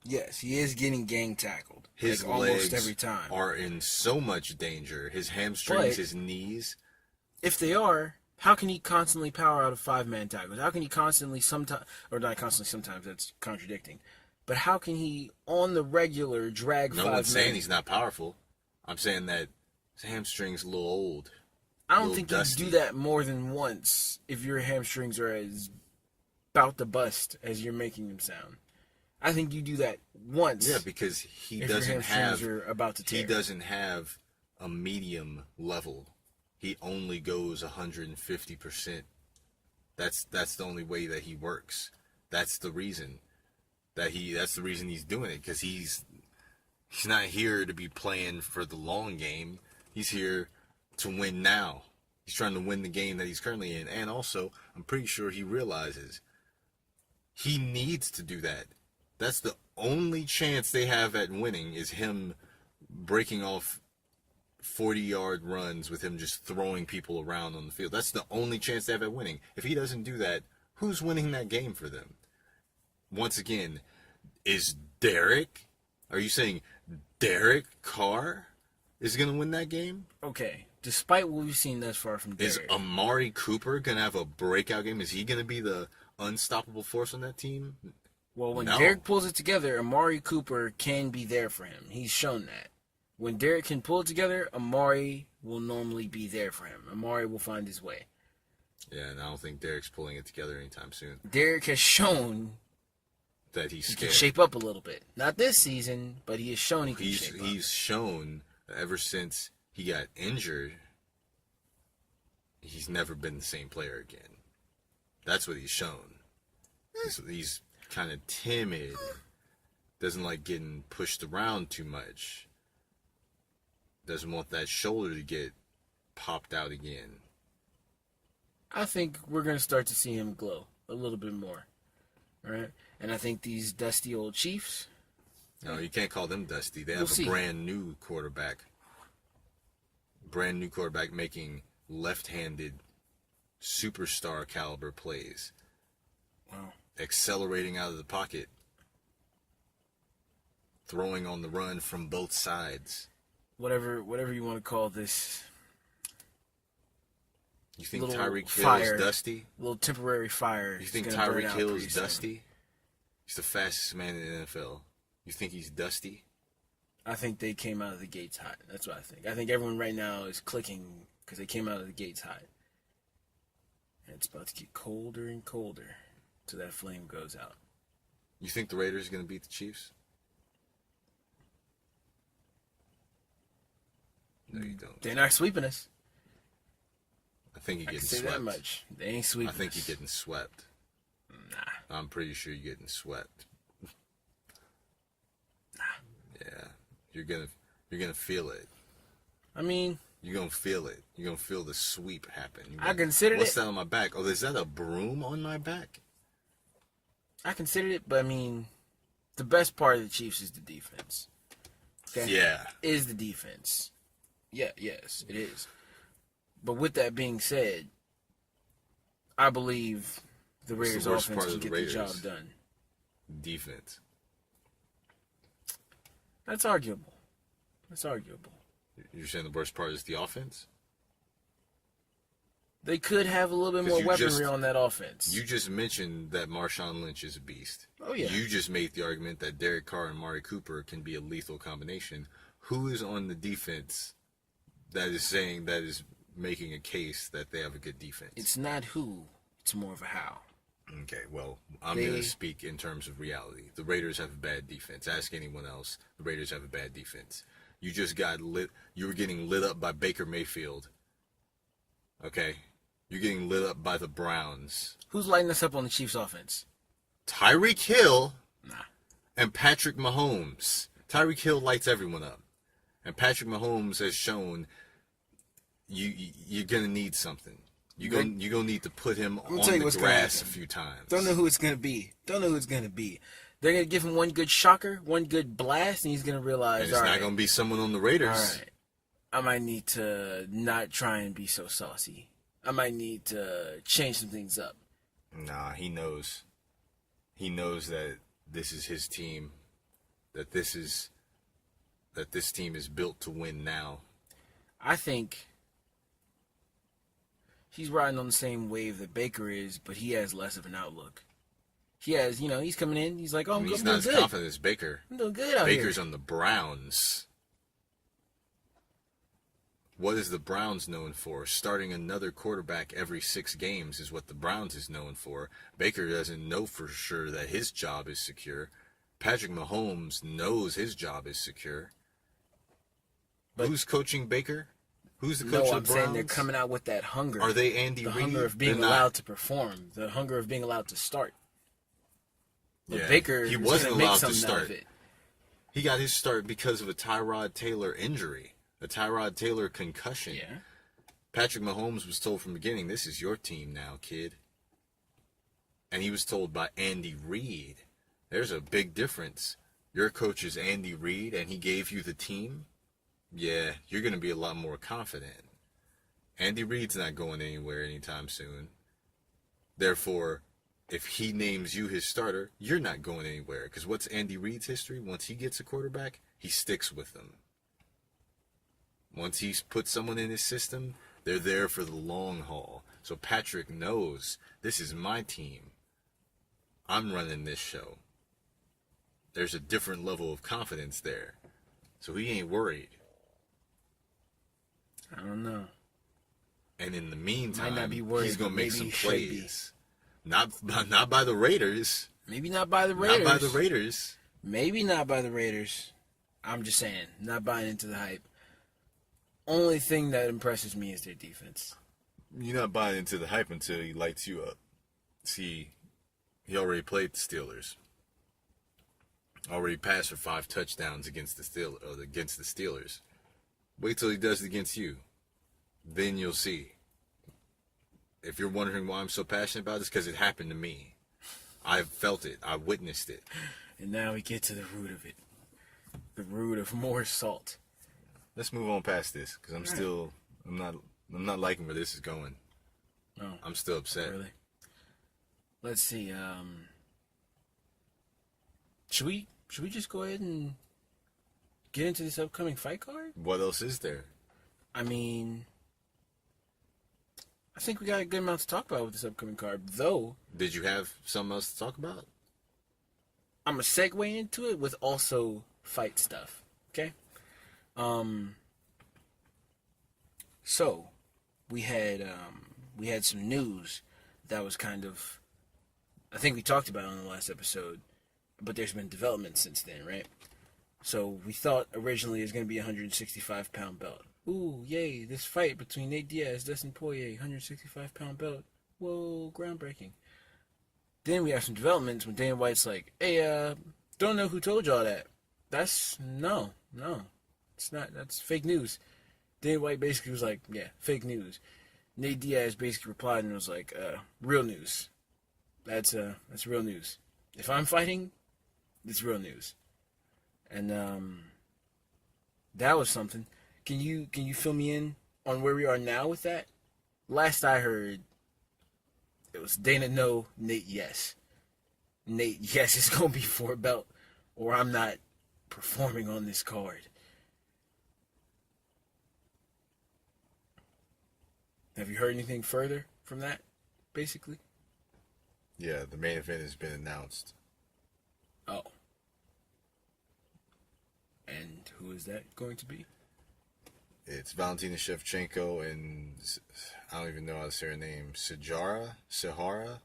Yes, he is getting gang tackled. His like almost legs every time. are in so much danger. His hamstrings, But- his knees. If they are, how can he constantly power out of five-man tackles? How can he constantly sometimes, or not constantly sometimes, that's contradicting. But how can he, on the regular, drag No five one's saying men? he's not powerful. I'm saying that his hamstring's a little old. I don't little think dusty. you do that more than once if your hamstrings are as about to bust as you're making them sound. I think you do that once. Yeah, because he if your doesn't hamstrings have are about to tear. he doesn't have a medium level. He only goes 150%. That's the only way that he works. That's the reason that's the reason he's doing it, because He's not here to be playing for the long game. He's here to win now. He's trying to win the game that he's currently in. And also, I'm pretty sure he realizes he needs to do that. That's the only chance they have at winning is him breaking off 40-yard runs with him just throwing people around on the field. That's the only chance they have at winning. If he doesn't do that, who's winning that game for them? Once again, is Derek? Are you saying Derek Carr is going to win that game? Okay. Despite what we've seen thus far from Derek. Is Amari Cooper going to have a breakout game? Is he going to be the unstoppable force on that team? Well, when Derek pulls it together, Amari Cooper can be there for him. He's shown that. When Derek can pull it together, Amari will normally be there for him. Amari will find his way. Yeah, and I don't think Derek's pulling it together anytime soon. Derek has shown that he's scared. He can shape up a little bit. Not this season, but he has shown he can shape up. He's shown ever since he got injured, he's never been the same player again. That's what he's shown. He's kind of timid, doesn't like getting pushed around too much, doesn't want that shoulder to get popped out again. I think we're going to start to see him glow a little bit more. All right? And I think these dusty old Chiefs... No, you can't call them dusty. They have a brand new quarterback. Brand new quarterback making left-handed superstar caliber plays. Wow. Accelerating out of the pocket. Throwing on the run from both sides. Whatever you want to call this. You think Tyreek Hill is dusty? A little temporary fire. You think Tyreek Hill is dusty? He's the fastest man in the NFL. You think he's dusty? I think they came out of the gates hot. That's what I think. I think everyone right now is clicking because they came out of the gates hot. And it's about to get colder and colder till that flame goes out. You think the Raiders are going to beat the Chiefs? No, you don't. They're not sweeping us. I think you're getting swept. Say that much. They ain't sweeping I think us. you're getting swept. Nah. I'm pretty sure you're getting swept. Nah. Yeah. You're gonna feel it. I mean, you're gonna feel it. You're gonna feel the sweep happen. I considered it. What's that on my back? Oh, is that a broom on my back? I considered it, but I mean, the best part of the Chiefs is the defense. Okay? Yeah. Is the defense. Yeah, yes, it is. But with that being said, I believe the Raiders' offense can get the job done. Defense. That's arguable. That's arguable. You're saying the worst part is the offense? They could have a little bit more weaponry on that offense. You just mentioned that Marshawn Lynch is a beast. Oh, yeah. You just made the argument that Derek Carr and Amari Cooper can be a lethal combination. Who is on the defense that is making a case that they have a good defense? It's not who. It's more of a how. Okay, well, I'm going to speak in terms of reality. The Raiders have a bad defense. Ask anyone else. The Raiders have a bad defense. You just got lit. You were getting lit up by Baker Mayfield. Okay? You're getting lit up by the Browns. Who's lighting us up on the Chiefs' offense? Tyreek Hill. Nah. And Patrick Mahomes. Tyreek Hill lights everyone up. And Patrick Mahomes has shown you're going to need something. You're gonna need to put him on the grass a few times. Don't know who it's gonna be. They're gonna give him one good shocker, one good blast, and he's gonna realize. And it's not gonna be someone on the Raiders. All right, I might need to not try and be so saucy. I might need to change some things up. Nah, he knows. He knows that this is his team. That this team is built to win now. I think he's riding on the same wave that Baker is, but he has less of an outlook. He has, he's coming in. He's like, oh, he's not as confident as Baker. I'm doing good out here. Baker's on the Browns. What is the Browns known for? Starting another quarterback every 6 games is what the Browns is known for. Baker doesn't know for sure that his job is secure. Patrick Mahomes knows his job is secure. But who's coaching Baker? Who's the coach of the Browns? I'm saying they're coming out with that hunger. Are they Andy Reid? The hunger of being allowed to perform. The hunger of being allowed to start. But Baker he wasn't allowed to start. He got his start because of a Tyrod Taylor injury, a Tyrod Taylor concussion. Yeah. Patrick Mahomes was told from the beginning, this is your team now, kid. And he was told by Andy Reid, there's a big difference. Your coach is Andy Reid, and he gave you the team. Yeah, you're going to be a lot more confident. Andy Reid's not going anywhere anytime soon. Therefore, if he names you his starter, you're not going anywhere. Because what's Andy Reid's history? Once he gets a quarterback, he sticks with them. Once he's put someone in his system, they're there for the long haul. So Patrick knows, this is my team. I'm running this show. There's a different level of confidence there. So he ain't worried. I don't know. And in the meantime, Might not be worried, he's going to make some maybe he should plays. Not by the Raiders. Maybe not by the Raiders. Not by the Raiders. Maybe not by the Raiders. I'm just saying, not buying into the hype. Only thing that impresses me is their defense. You're not buying into the hype until he lights you up. See, he already played the Steelers. Already passed for 5 touchdowns against the Steelers. Wait till he does it against you. Then you'll see. If you're wondering why I'm so passionate about this, because it happened to me. I've felt it. I witnessed it. And now we get to the root of it. The root of more salt. Let's move on past this, because I'm not liking where this is going. No. I'm still upset. Really? Let's see. Should we just go ahead and get into this upcoming fight card? What else is there? I mean, I think we got a good amount to talk about with this upcoming card. Though, Did you have something else to talk about? I'm gonna segue into it with also fight stuff. Okay. So we had some news that was kind of, I think we talked about it on the last episode, but there's been developments since then, right? So we thought originally it was going to be a 165-pound belt. Ooh, yay, this fight between Nate Diaz, Dustin Poirier, 165-pound belt. Whoa, groundbreaking. Then we have some developments when Dana White's like, hey, don't know who told y'all that. No, it's not, that's fake news. Dana White basically was like, yeah, fake news. Nate Diaz basically replied and was like, real news. That's real news. If I'm fighting, it's real news. And that was something. Can you fill me in on where we are now with that? Last I heard, it was Dana no, Nate yes. Nate yes is gonna be for a belt, or I'm not performing on this card. Have you heard anything further from that, basically? Yeah, the main event has been announced. Oh. And who is that going to be? It's Valentina Shevchenko and I don't even know how to say her name. Sahara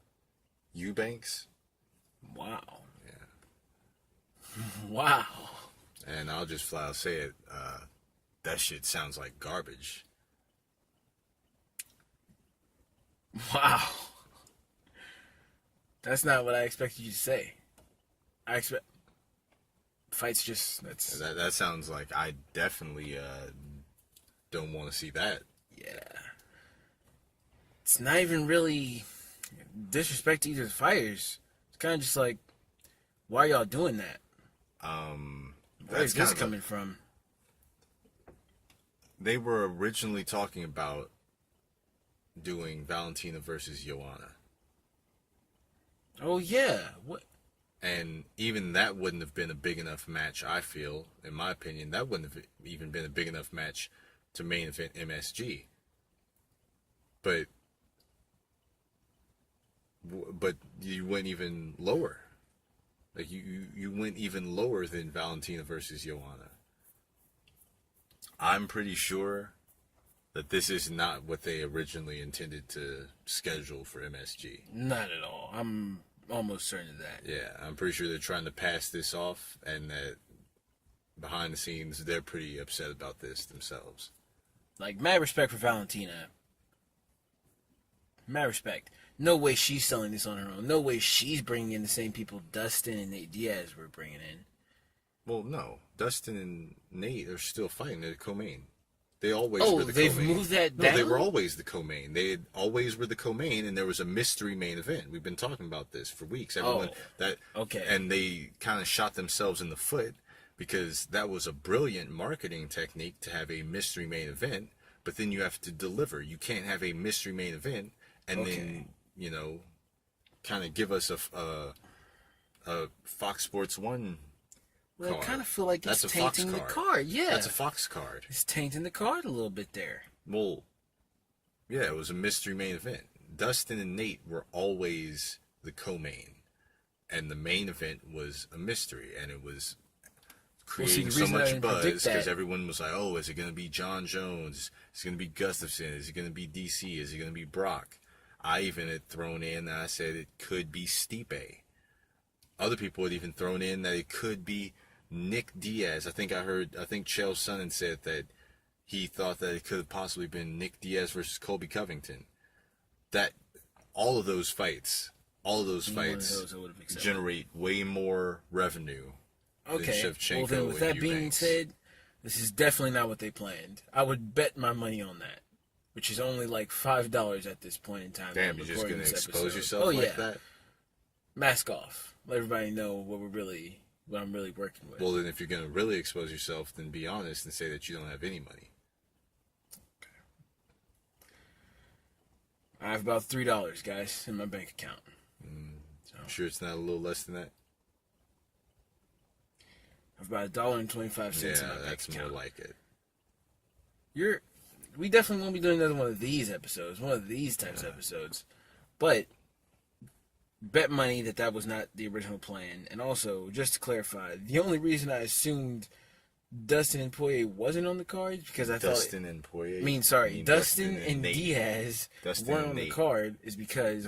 Eubanks. Wow. Yeah. Wow. And I'll just flat out say it. That shit sounds like garbage. Wow. That's not what I expected you to say. I expect fights just That sounds like I definitely don't want to see that. Yeah. It's not even really disrespect to either fighters. It's kind of just like, why are y'all doing that? Where's this coming from? They were originally talking about doing Valentina versus Joanna. Oh yeah. What? And even that wouldn't have been a big enough match, I feel. In my opinion, that wouldn't have even been a big enough match to main event MSG. But you went even lower. Like, you went even lower than Valentina versus Joanna. I'm pretty sure that this is not what they originally intended to schedule for MSG. Not at all. I'm almost certain of that. Yeah, I'm pretty sure they're trying to pass this off, and that behind the scenes, they're pretty upset about this themselves. Like, mad respect for Valentina. Mad respect. No way she's selling this on her own. No way she's bringing in the same people Dustin and Nate Diaz were bringing in. Well, no. Dustin and Nate are still fighting. They're the co-main. They always Oh, were the they've co-main. moved that No, they down? were always the co-main. They always were the co-main, and there was a mystery main event. We've been talking about this for weeks. Everyone okay. and they kind of shot themselves in the foot because that was a brilliant marketing technique to have a mystery main event. But then you have to deliver. You can't have a mystery main event and then kind of give us a Fox Sports 1 Well, card. I kind of feel like it's That's a Fox tainting the card. card. Yeah. That's a Fox card. It's tainting the card a little bit there. Well, yeah, it was a mystery main event. Dustin and Nate were always the co-main, and the main event was a mystery, and it was creating so much buzz because everyone was like, "Oh, is it going to be John Jones? Is it going to be Gustafson? Is it going to be DC? Is it going to be Brock?" I even had thrown in that I said it could be Stipe. Other people had even thrown in that it could be Nick Diaz. I think Chael Sonnen said that he thought that it could have possibly been Nick Diaz versus Colby Covington. That all of those fights generate way more revenue than Shevchenko. Well, then with that being Eubanks. said, this is definitely not what they planned. I would bet my money on that, which is only like $5 at this point in time. Damn, you're just going to expose yourself that? Mask off. Let everybody know what I'm really working with. Well, then if you're going to really expose yourself, then be honest and say that you don't have any money. I have about $3, guys, in my bank account. I'm sure it's not a little less than that. I have about $1.25 in my bank account. Yeah, that's more like it. We definitely won't be doing another one of these episodes, one of these types of episodes. But bet money that was not the original plan. And also, just to clarify, the only reason I assumed Dustin and Poirier wasn't on the card is because I thought... Dustin and Poirier? Dustin and Diaz weren't on the card is because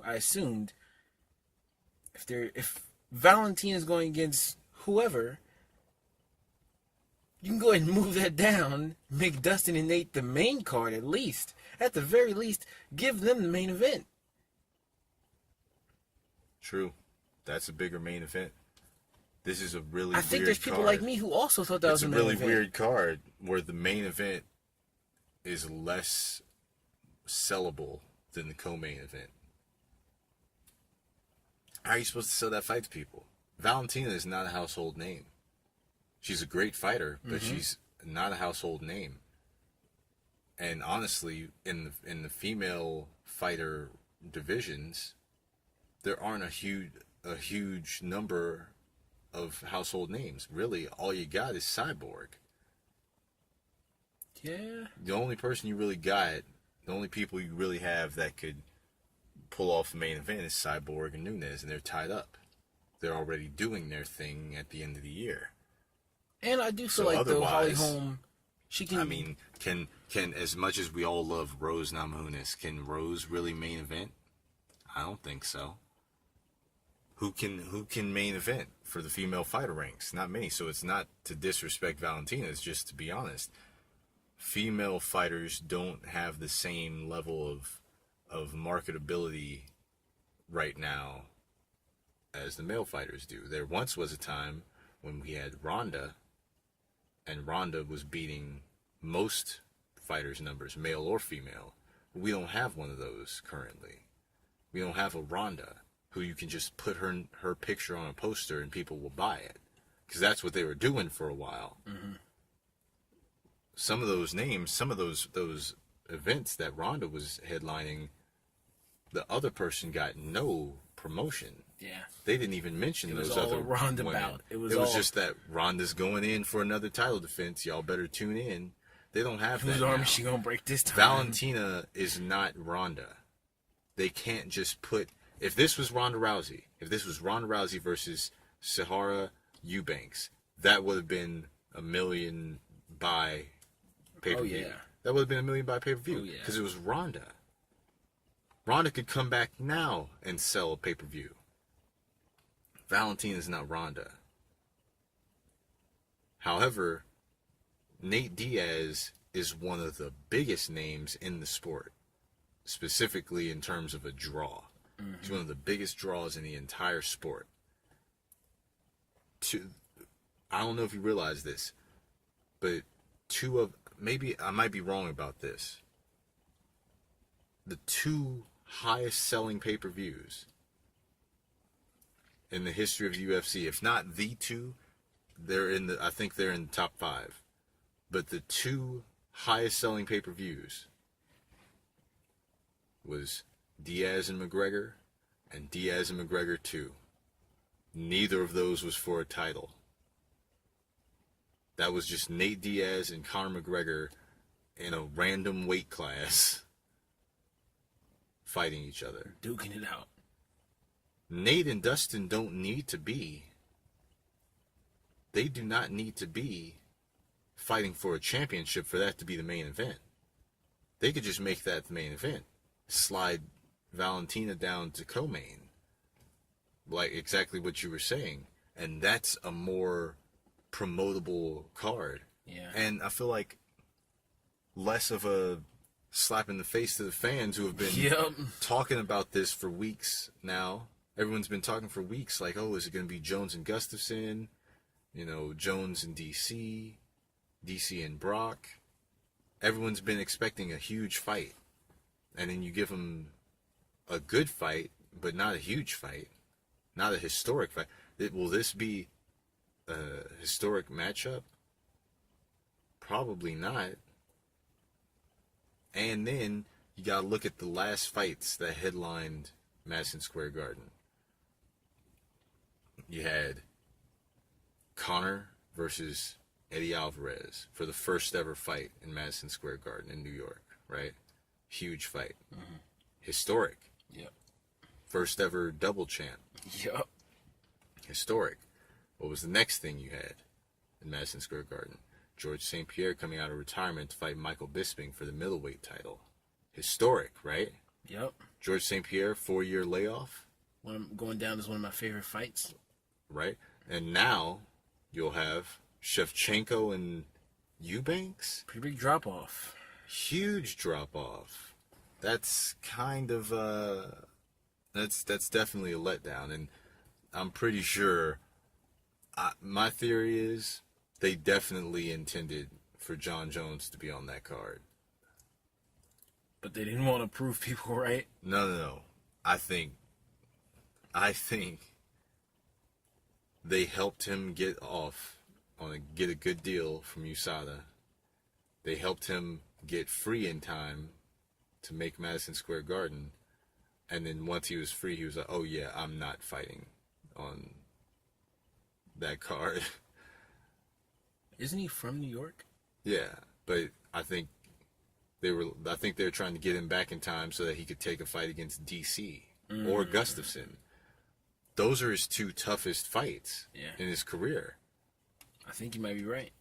I assumed if Valentina's going against whoever, you can go ahead and move that down, make Dustin and Nate the main card at least. At the very least, give them the main event. True. That's a bigger main event. This is a really weird card. I think there's people like me who also thought that was a main event. It's a really weird card where the main event is less sellable than the co-main event. How are you supposed to sell that fight to people? Valentina is not a household name. She's a great fighter, but she's not a household name. And honestly, in the female fighter divisions, there aren't a huge number of household names. Really, all you got is Cyborg. Yeah. The only person you really got, the only people you really have that could pull off the main event is Cyborg and Nunes, and they're tied up. They're already doing their thing at the end of the year. And I do feel like, though, Holly Holm, she can... I mean, can as much as we all love Rose Namajunas, can Rose really main event? I don't think so. Who can main event for the female fighter ranks? Not many. So it's not to disrespect Valentina. It's just to be honest. Female fighters don't have the same level of marketability right now as the male fighters do. There once was a time when we had Ronda, and Ronda was beating most fighters' numbers, male or female. We don't have one of those currently. We don't have a Ronda who you can just put her picture on a poster and people will buy it. Because that's what they were doing for a while. Mm-hmm. Some of those names, some of those events that Ronda was headlining, the other person got no promotion. Yeah. They didn't even mention those other Ronda women. bout. It was just that Ronda's going in for another title defense. Y'all better tune in. They don't have whose that arm now. is she gonna break this time? Valentina is not Ronda. They can't just put... If this was Ronda Rousey versus Sahara Eubanks, that would have been $1 million buy pay-per-view. Oh, yeah. That would have been $1 million buy pay-per-view. Oh, yeah. Because it was Ronda. Ronda could come back now and sell a pay-per-view. Valentina's not Ronda. However, Nate Diaz is one of the biggest names in the sport, specifically in terms of a draw. Mm-hmm. He's one of the biggest draws in the entire sport. I don't know if you realize this, but maybe I might be wrong about this. The 2 highest selling pay-per-views in the history of the UFC, if not the 2, I think they're in the top 5. But the 2 highest selling pay-per-views was Diaz and McGregor and Diaz and McGregor 2. Neither of those was for a title. That was just Nate Diaz and Conor McGregor in a random weight class fighting each other. Duking it out. Nate and Dustin don't need to be. They do not need to be fighting for a championship for that to be the main event. They could just make that the main event. Slide Valentina down to co-main. Like exactly what you were saying. And that's a more promotable card. Yeah. And I feel like less of a slap in the face to the fans who have been talking about this for weeks now. Everyone's been talking for weeks like, oh, is it going to be Jones and Gustafson? You know, Jones and DC and Brock. Everyone's been expecting a huge fight. And then you give them a good fight, but not a huge fight. Not a historic fight. Will this be a historic matchup? Probably not. And then you got to look at the last fights that headlined Madison Square Garden. You had Conor versus Eddie Alvarez for the first ever fight in Madison Square Garden in New York, right? Huge fight. Mm-hmm. Historic. Yep. First ever double champ. Yep. Historic. What was the next thing you had in Madison Square Garden? George St. Pierre coming out of retirement to fight Michael Bisping for the middleweight title. Historic, right? Yep. George St. Pierre, 4-year layoff. Going down as one of my favorite fights. Right? And now you'll have Shevchenko and Eubanks. Pretty big drop-off. Huge drop-off. That's kind of, that's definitely a letdown. And I'm pretty sure, my theory is they definitely intended for John Jones to be on that card. But they didn't want to prove people right? No. I think they helped him get a good deal from USADA. They helped him get free in time to make Madison Square Garden. And then once he was free, he was like, oh yeah, I'm not fighting on that card. Isn't he from New York? Yeah, but I think they're trying to get him back in time so that he could take a fight against DC or Gustafson. Those are his 2 toughest fights in his career. I think you might be right.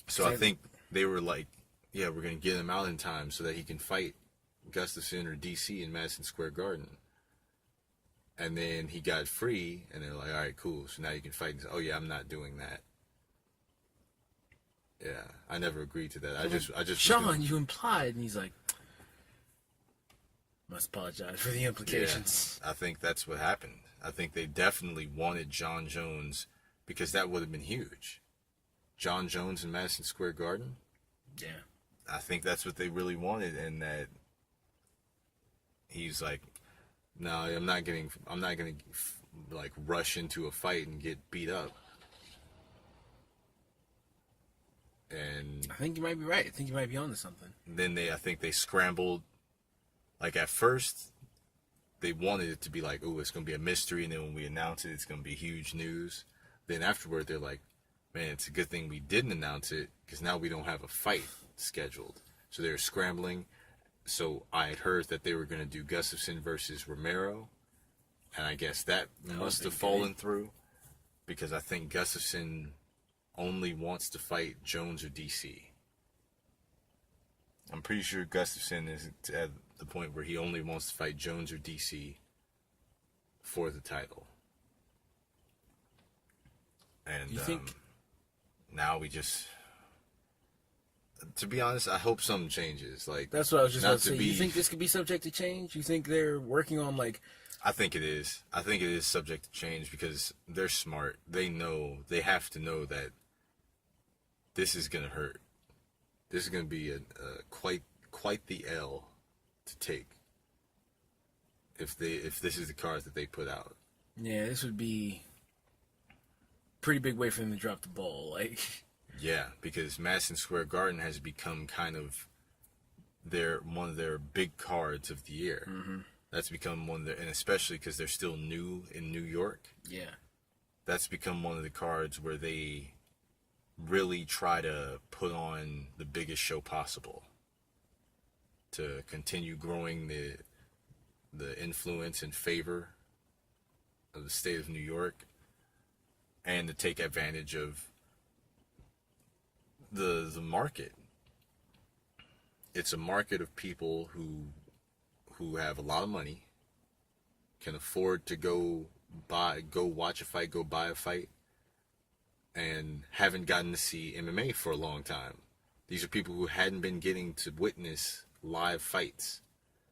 So I think they were like, yeah, we're going to get him out in time so that he can fight Gustafson or DC in Madison Square Garden. And then he got free, and they're like, all right, cool. So now you can fight. Oh, yeah, I'm not doing that. Yeah, I never agreed to that. I just. Shawn, you implied, and he's like, must apologize for the implications. Yeah, I think that's what happened. I think they definitely wanted John Jones because that would have been huge. John Jones in Madison Square Garden. Yeah, I think that's what they really wanted, and that he's like, no, I'm not gonna like rush into a fight and get beat up. And I think you might be right. I think you might be onto something. Then I think they scrambled. Like at first, they wanted it to be like, oh, it's gonna be a mystery, and then when we announce it, it's gonna be huge news. Then afterward, they're like, man, it's a good thing we didn't announce it because now we don't have a fight scheduled. So they're scrambling. So I had heard that they were gonna do Gustafson versus Romero, and I guess that must have fallen through because I think Gustafson only wants to fight Jones or DC. I'm pretty sure Gustafson is at the point where he only wants to fight Jones or DC for the title. And you think now we just, to be honest, I hope something changes. Like that's what I was just about to say. You think this could be subject to change? You think they're working on like? I think it is. I think it is subject to change because they're smart. They know, they have to know that this is gonna hurt. This is gonna be a quite the L to take if this is the card that they put out. Yeah, this would be pretty big way for them to drop the ball. Like, yeah, because Madison Square Garden has become kind of one of their big cards of the year. Mm-hmm. That's become one of their, and especially because they're still new in New York. Yeah, that's become one of the cards where they really try to put on the biggest show possible to continue growing the influence and favor of the state of New York, and to take advantage of the market. It's a market of people who have a lot of money, can afford to go watch a fight, go buy a fight, and haven't gotten to see MMA for a long time. These are people who hadn't been getting to witness live fights.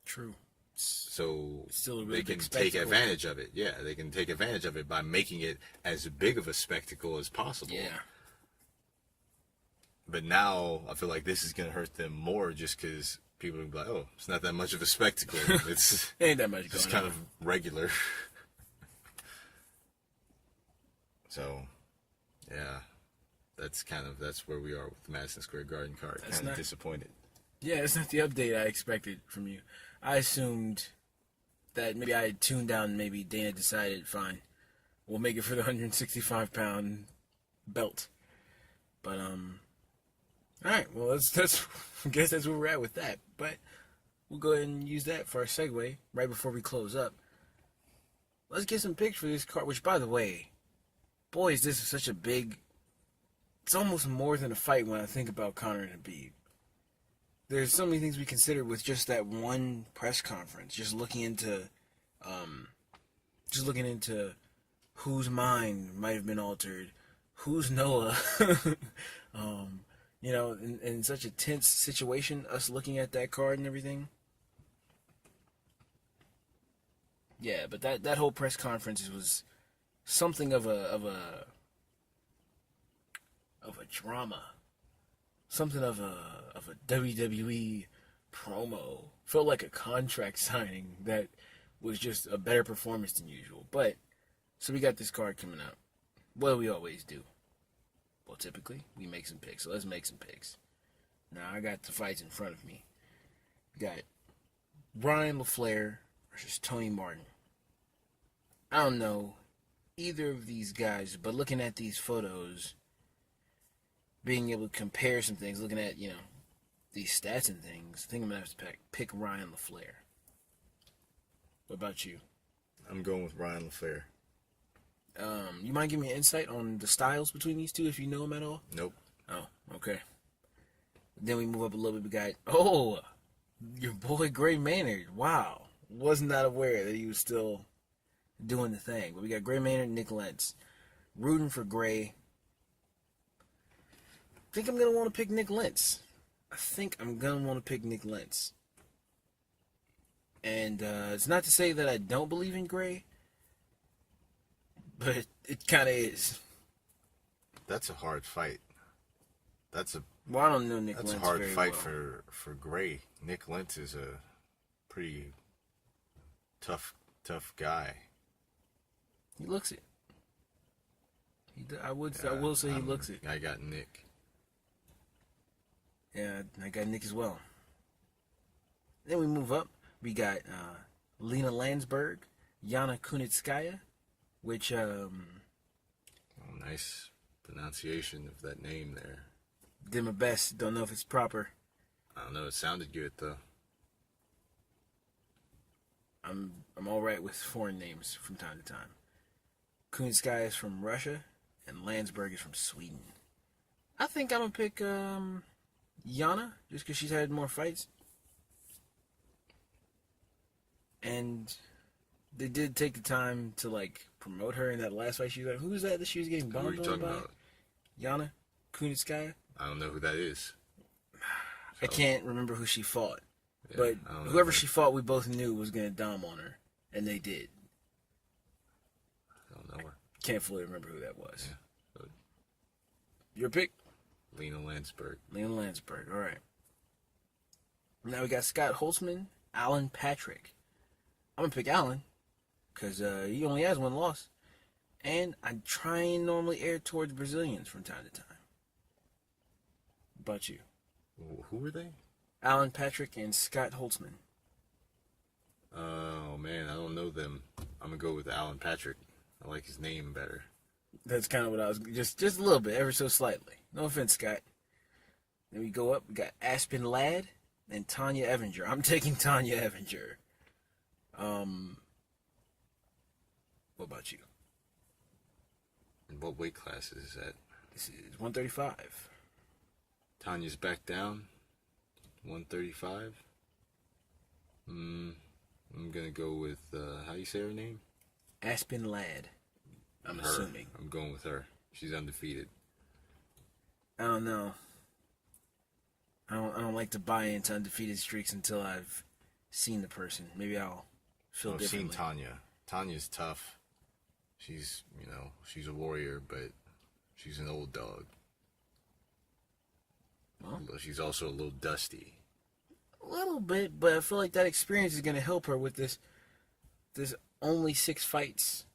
True. So Still a really they can big take spectacle. advantage of it. Yeah, they can take advantage of it by making it as big of a spectacle as possible. Yeah. But now I feel like this is going to hurt them more just because people will be like, oh, it's not that much of a spectacle. It's Ain't that much just going kind on. of regular. So, yeah, that's where we are with the Madison Square Garden card. That's Kind of not- disappointed. Yeah, it's not the update I expected from you. I assumed that maybe I had tuned down. Maybe Dana decided, fine, we'll make it for the 165-pound belt. But all right. Well, that's I guess that's where we're at with that. But we'll go ahead and use that for our segue right before we close up. Let's get some picks for this card. Which, by the way, boy, is this such a big. It's almost more than a fight when I think about Conor and Khabib. There's so many things we consider with just that one press conference. Just looking into whose mind might have been altered, who's Noah. In such a tense situation, us looking at that card and everything. Yeah, but that whole press conference was something of a drama. Something of a WWE promo. Felt like a contract signing that was just a better performance than usual. But, so we got this card coming out. What do we always do? Well, typically, we make some picks. So let's make some picks. Now, I got the fights in front of me. We got Ryan LaFlair versus Tony Martin. I don't know either of these guys, but looking at these photos, being able to compare some things, looking at, these stats and things, I think I'm going to have to pick Ryan LaFlair. What about you? I'm going with Ryan LaFlair. You mind giving me an insight on the styles between these two, if you know them at all? Nope. Oh, okay. Then we move up a little bit. We got, your boy Gray Maynard. Wow. Was not aware that he was still doing the thing. But we got Gray Maynard and Nick Lentz. Rooting for Gray. I think I'm going to want to pick Nick Lentz. And it's not to say that I don't believe in Gray, but it kind of is. That's a hard fight. Well, I don't know Nick That's Lentz a hard very fight well. for Gray. Nick Lentz is a pretty tough guy. He looks it. I will say he looks it. I got Nick. Yeah, I got Nick as well. Then we move up. We got Lena Landsberg, Yana Kunitskaya, which Nice pronunciation of that name there. did my best. Don't know if it's proper. I don't know. It sounded good though. I'm all right with foreign names from time to time. Kunitskaya is from Russia, and Landsberg is from Sweden. I think I'm gonna pick Yana just because she's had more fights, and they did take the time to promote her in that last fight. She was like, "Who's that she was getting Who are bombed you on talking by?" about? Yana Kunitskaya. I don't know who that is. I can't remember who she fought, Yeah, but I don't know. whoever she fought, we both knew was gonna dom on her, and they did. I don't know her. Can't fully remember who that was. Yeah. Your pick? Lena Landsberg. Lena Landsberg. All right. Now we got Scott Holtzman, Alan Patrick. I'm going to pick Alan because he only has one loss. And I try and normally err towards Brazilians from time to time. What about you? Who were they? Alan Patrick and Scott Holtzman. Oh, man, I don't know them. I'm going to go with Alan Patrick. I like his name better. That's kind of what I was... Just a little bit, ever so slightly. No offense, Scott. Then we go up. We got Aspen Ladd and Tanya Evinger. I'm taking Tanya Evinger. What about you? And what weight class is that? This is 135. Tanya's back down. 135. I'm going to go with, how do you say her name? Aspen Ladd. I'm assuming. I'm going with her. She's undefeated. I don't know. I don't like to buy into undefeated streaks until I've seen the person. Maybe I'll feel differently. I've seen Tanya. Tanya's tough. She's, she's a warrior, but she's an old dog. Well, she's also a little dusty. A little bit, but I feel like that experience is going to help her with this only 6 fights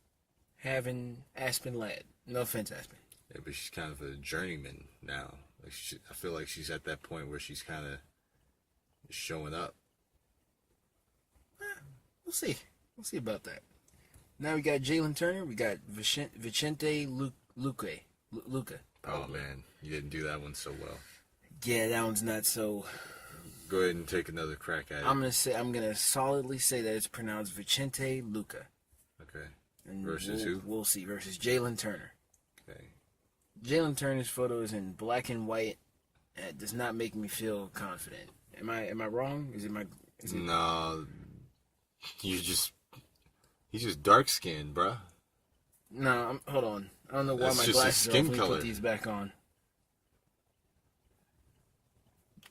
having Aspen Ladd. No offense, Aspen. Yeah, but she's kind of a journeyman now. Like I feel like she's at that point where she's kind of showing up. We'll see. We'll see about that. Now we got Jalen Turner. We got Vicente Luque. Oh, man. You didn't do that one so well. Yeah, that one's not so... Go ahead and take another crack at it. I'm gonna solidly say that it's pronounced Vicente Luque. Okay. And versus who? We'll see. Versus Jalen Turner. Okay. Jalen Turner's photo is in black and white. And it does not make me feel confident. Am I wrong? No. He's just dark skinned, bruh. No, hold on. I don't know why That's my just his glasses are skin off. Let me color. put these back on.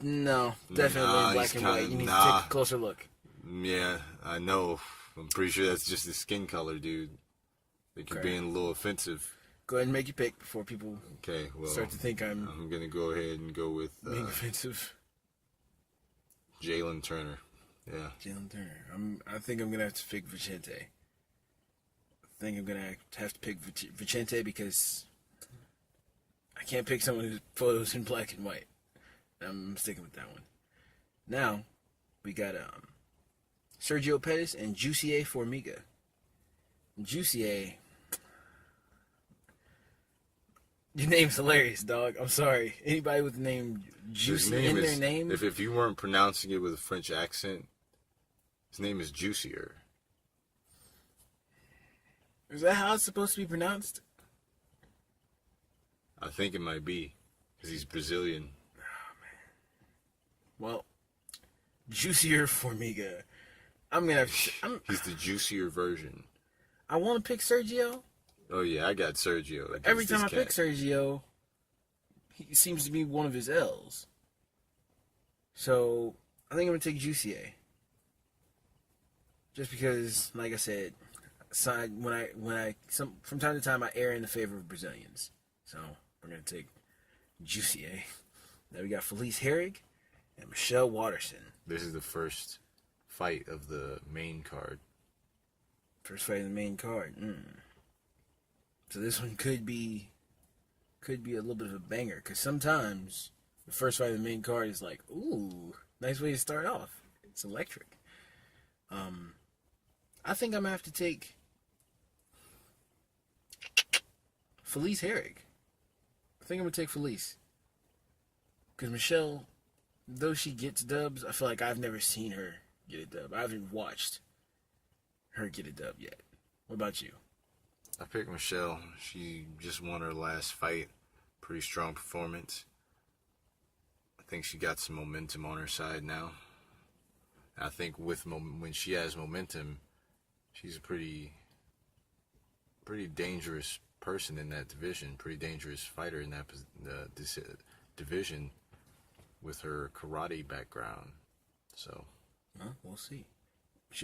No, definitely in black and white. You need to take a closer look. Yeah, I know. I'm pretty sure that's just his skin color, dude. I think you're being a little offensive. Go ahead and make your pick before people start to think I'm going to go ahead and go with... being offensive. Jalen Turner. Yeah. Jalen Turner. I think I'm going to have to pick Vicente. I think I'm going to have to pick Vicente because I can't pick someone whose photo's in black and white. I'm sticking with that one. Now, we got Sergio Pettis and Jussier Formiga. Jussier, your name's hilarious, dog. I'm sorry. Anybody with the name Juicy in their name? If you weren't pronouncing it with a French accent, his name is Juicier. Is that how it's supposed to be pronounced? I think it might be, because he's Brazilian. Well, Jussier Formiga. He's the juicier version. I want to pick Sergio. Oh, yeah, I got Sergio. Every time I pick Sergio, he seems to be one of his L's. So, I think I'm going to take Jussier. Just because, like I said, from time to time, I err in the favor of Brazilians. So, we're going to take Jussier. Now we got Felice Herrig and Michelle Watterson. This is the first fight of the main card. First fight of the main card. So this one could be a little bit of a banger, because sometimes the first fight of the main card is like, ooh, nice way to start off. It's electric. I think I'm going to have to take Felice Herrig. I think I'm going to take Felice. Because Michelle, though she gets dubs, I feel like I've never seen her get a dub. I haven't watched her get a dub yet. What about you? I picked Michelle. She just won her last fight. Pretty strong performance. I think she got some momentum on her side now. I think when she has momentum, she's a pretty dangerous person in that division. Pretty dangerous fighter in that division with her karate background. So, we'll see.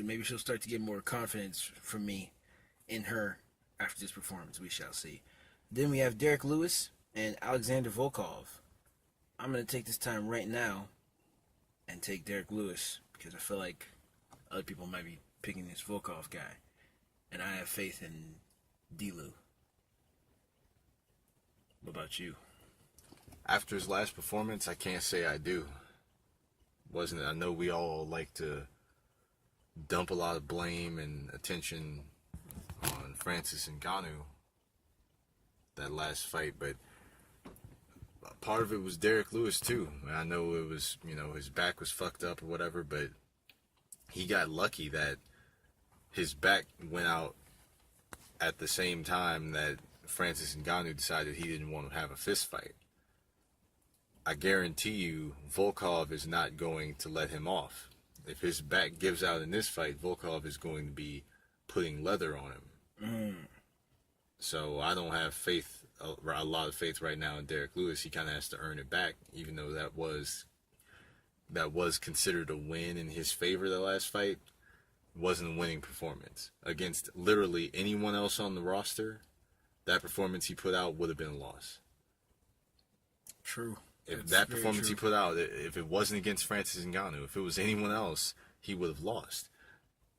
Maybe she'll start to get more confidence from me in her after this performance. We shall see. Then we have Derek Lewis and Alexander Volkov. I'm gonna take this time right now and take Derek Lewis because I feel like other people might be picking this Volkov guy, and I have faith in D-Lou. What about you? After his last performance, I can't say I do. Wasn't it? I know we all like to dump a lot of blame and attention on Francis Ngannou that last fight, but part of it was Derek Lewis too. I know it was, his back was fucked up or whatever, but he got lucky that his back went out at the same time that Francis Ngannou decided he didn't want to have a fist fight. I guarantee you Volkov is not going to let him off. If his back gives out in this fight, Volkov is going to be putting leather on him. So I don't have a lot of faith right now in Derek Lewis. He kind of has to earn it back, even though that was considered a win in his favor. The last fight wasn't a winning performance against literally anyone else on the roster. That performance he put out would have been a loss. True. If that performance he put out, if it wasn't against Francis Ngannou, if it was anyone else, he would have lost.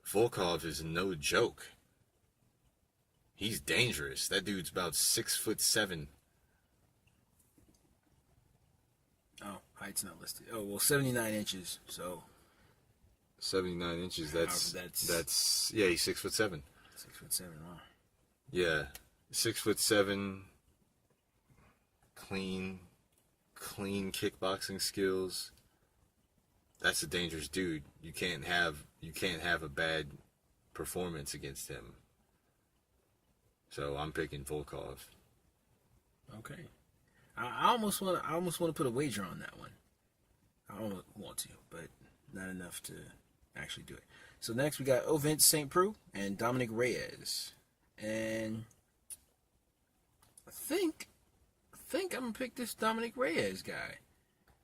Volkov is no joke. He's dangerous. That dude's about 6'7". Oh, height's not listed. Oh, well, 79 inches. So 79 inches. That's he's 6'7". 6'7". Wow. Yeah, 6'7". Clean kickboxing skills. That's a dangerous dude. You can't have a bad performance against him. So I'm picking Volkov. Okay. I almost want to put a wager on that one. I almost want to, but not enough to actually do it. So next we got Ovince St. Preux and Dominic Reyes. And I think I'm gonna pick this Dominic Reyes guy.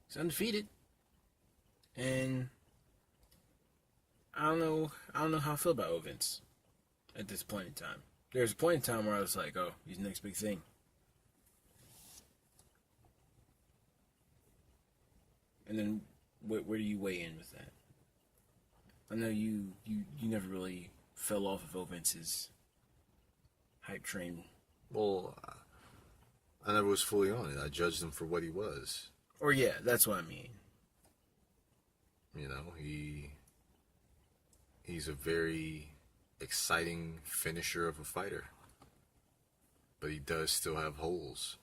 He's undefeated. And I don't know how I feel about Ovince at this point in time. There's a point in time where I was like, oh, he's the next big thing. And then where do you weigh in with that? I know you never really fell off of Ovince's hype train. Well, I never was fully on it. I judged him for what he was. Or yeah, that's what I mean. He's a very exciting finisher of a fighter, but he does still have holes.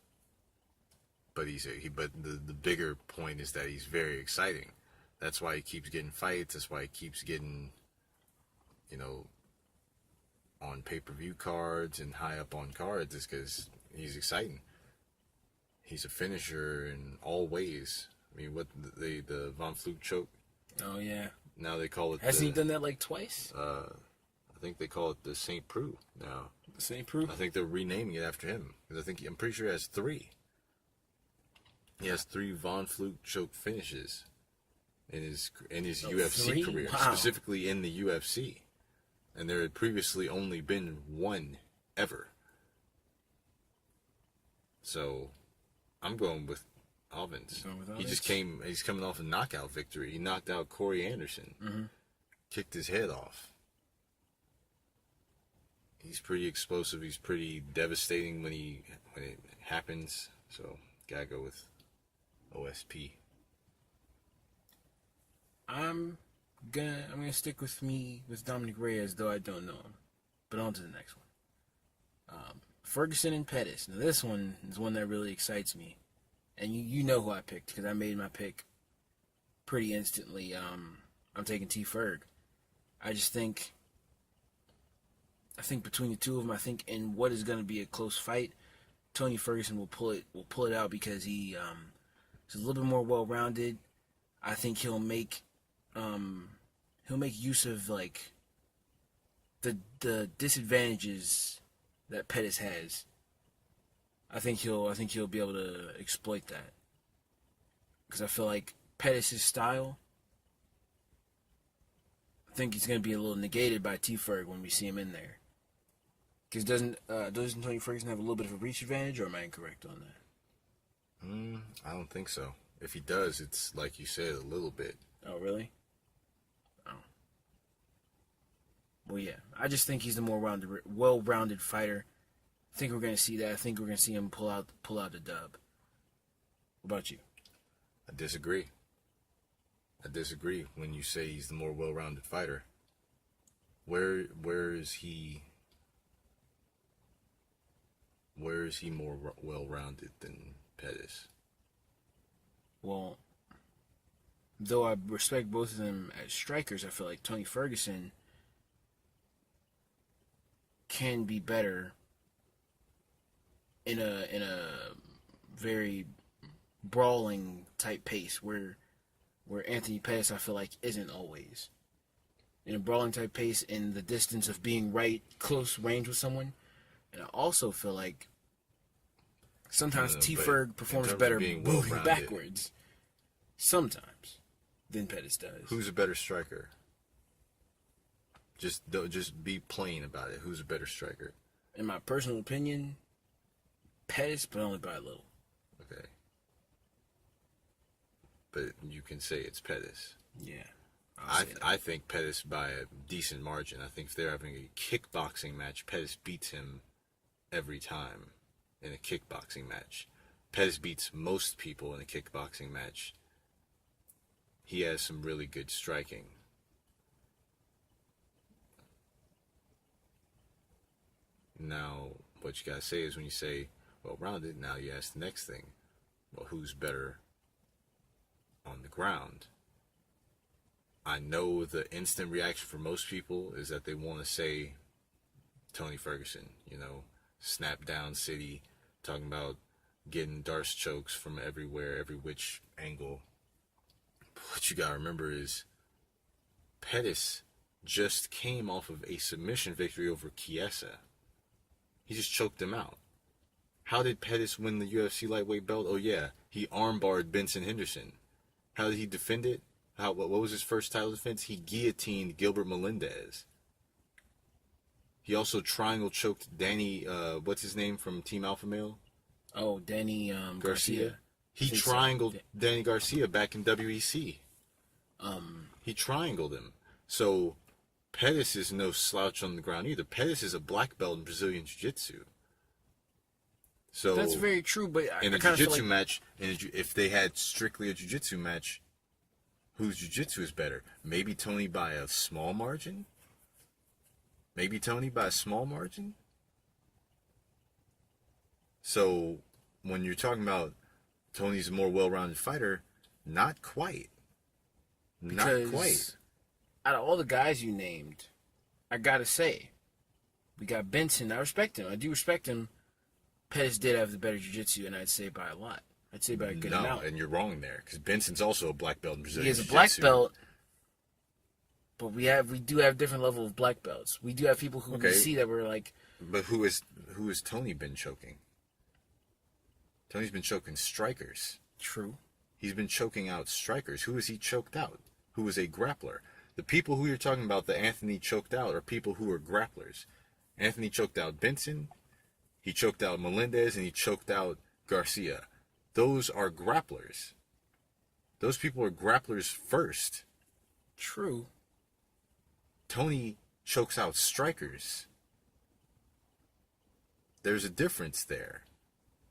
But the bigger point is that he's very exciting. That's why he keeps getting fights. That's why he keeps getting, on pay-per-view cards and high up on cards, is because he's exciting. He's a finisher in all ways. I mean, what the Von Flue choke? Oh yeah. Now they call it. Hasn't he done that like twice? I think they call it the St. Preux now. The St. Preux? I think they're renaming it after him because I'm pretty sure he has 3. He has 3 Von Flue choke finishes in his UFC 3? career, Wow. specifically in the UFC, and there had previously only been 1 ever. So, I'm going with Ovince. He's coming off a knockout victory. He knocked out Corey Anderson, kicked his head off. He's pretty explosive. He's pretty devastating when it happens. So, gotta go with OSP. I'm gonna stick with Dominic Reyes, though I don't know him. But on to the next one. Ferguson and Pettis. Now this one is one that really excites me, and you know who I picked because I made my pick pretty instantly. I'm taking T Ferg. I think between the two of them, I think in what is going to be a close fight, Tony Ferguson will pull it out because he's a little bit more well-rounded. I think he'll make use of like the disadvantages that Pettis has. I think he'll be able to exploit that because I feel like Pettis' style. I think he's going to be a little negated by T Ferg when we see him in there. Because doesn't Tony Ferguson have a little bit of a reach advantage, or am I incorrect on that? I don't think so. If he does, it's like you said, a little bit. Oh, really? Oh. Well, yeah. I just think he's the more well-rounded fighter. I think we're going to see that. I think we're going to see him pull out the dub. What about you? I disagree. When you say he's the more well-rounded fighter. Where is he more well-rounded than Pettis? Well, though I respect both of them as strikers, I feel like Tony Ferguson can be better in a very brawling type pace where Anthony Pettis, I feel like, isn't always. In a brawling type pace, in the distance of being right close range with someone. And I also feel like sometimes T-Ferg performs better moving backwards. Sometimes. Than Pettis does. Who's a better striker? Just be plain about it. Who's a better striker? In my personal opinion, Pettis, but only by a little. Okay. But you can say it's Pettis. Yeah. I think Pettis by a decent margin. I think if they're having a kickboxing match, Pettis beats him every time in a kickboxing match. Pettis beats most people in a kickboxing match. He has some really good striking. Now, what you gotta say is when you say well-rounded, now you ask the next thing. Well, who's better on the ground? I know the instant reaction for most people is that they want to say Tony Ferguson, snap down city, talking about getting Darce chokes from everywhere, every which angle. But what you gotta remember is Pettis just came off of a submission victory over Chiesa. He just choked him out. How did Pettis win the UFC lightweight belt? Oh yeah, he armbarred Benson Henderson. How did he defend it? What was his first title defense? He guillotined Gilbert Melendez. He also triangle choked Danny, what's his name from Team Alpha Male? Oh, Danny Garcia. He triangled Danny Garcia back in WEC. He triangled him. So Pettis is no slouch on the ground either. Pettis is a black belt in Brazilian Jiu-Jitsu. So that's very true, but in a Jiu-Jitsu match, if they had strictly a Jiu-Jitsu match, whose Jiu-Jitsu is better? Maybe Tony by a small margin? So when you're talking about Tony's a more well-rounded fighter, not quite. Not quite. Out of all the guys you named, I gotta say, we got Benson. I respect him. I do respect him. Pettis did have the better jiu-jitsu, and I'd say by a lot. I'd say by a good amount. No, and you're wrong there, because Benson's also a black belt in Brazilian He is a Jiu-Jitsu. black belt, but we do have different level of black belts. We do have people who we see that we're like. But who has Tony been choking? Tony's been choking strikers. True. He's been choking out strikers. Who has he choked out? Who is a grappler? The people who you're talking about that Anthony choked out are people who are grapplers. Anthony choked out Benson, he choked out Melendez, and he choked out Garcia. Those are grapplers. Those people are grapplers first. True. Tony chokes out strikers. There's a difference there.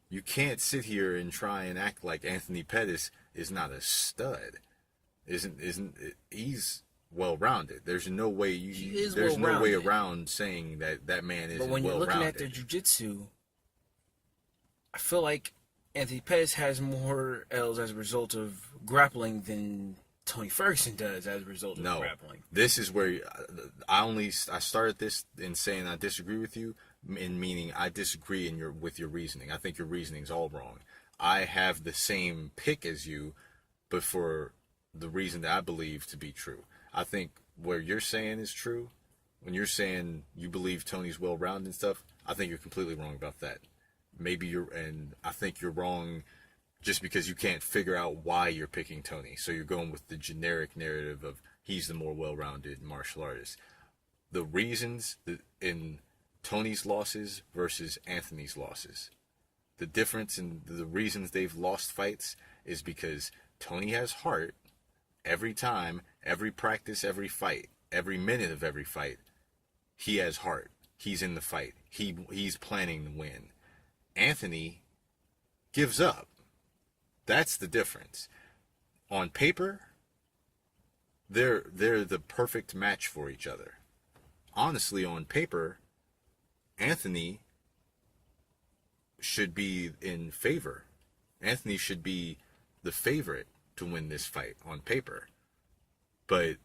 You can't sit here and try and act like Anthony Pettis is not a stud. He's well-rounded. There's no way no way around saying that man isn't well-rounded. But when you're looking at their jiu-jitsu, I feel like Anthony Pettis has more L's as a result of grappling than Tony Ferguson does as a result of grappling. This is where I started this in saying I disagree with you, in meaning I disagree with your reasoning. I think your reasoning's all wrong. I have the same pick as you, but for the reason that I believe to be true. I think where you're saying is true. When you're saying you believe Tony's well-rounded and stuff, I think you're completely wrong about that. And I think you're wrong just because you can't figure out why you're picking Tony. So you're going with the generic narrative of he's the more well-rounded martial artist. The reasons in Tony's losses versus Anthony's losses. The difference in the reasons they've lost fights is because Tony has heart every time, every practice, every fight, every minute of every fight. He has heart. He's in the fight. He's planning to win. Anthony gives up. That's the difference. On paper, they're the perfect match for each other. Honestly, on paper, Anthony should be in favor. Anthony should be the favorite to win this fight on paper. But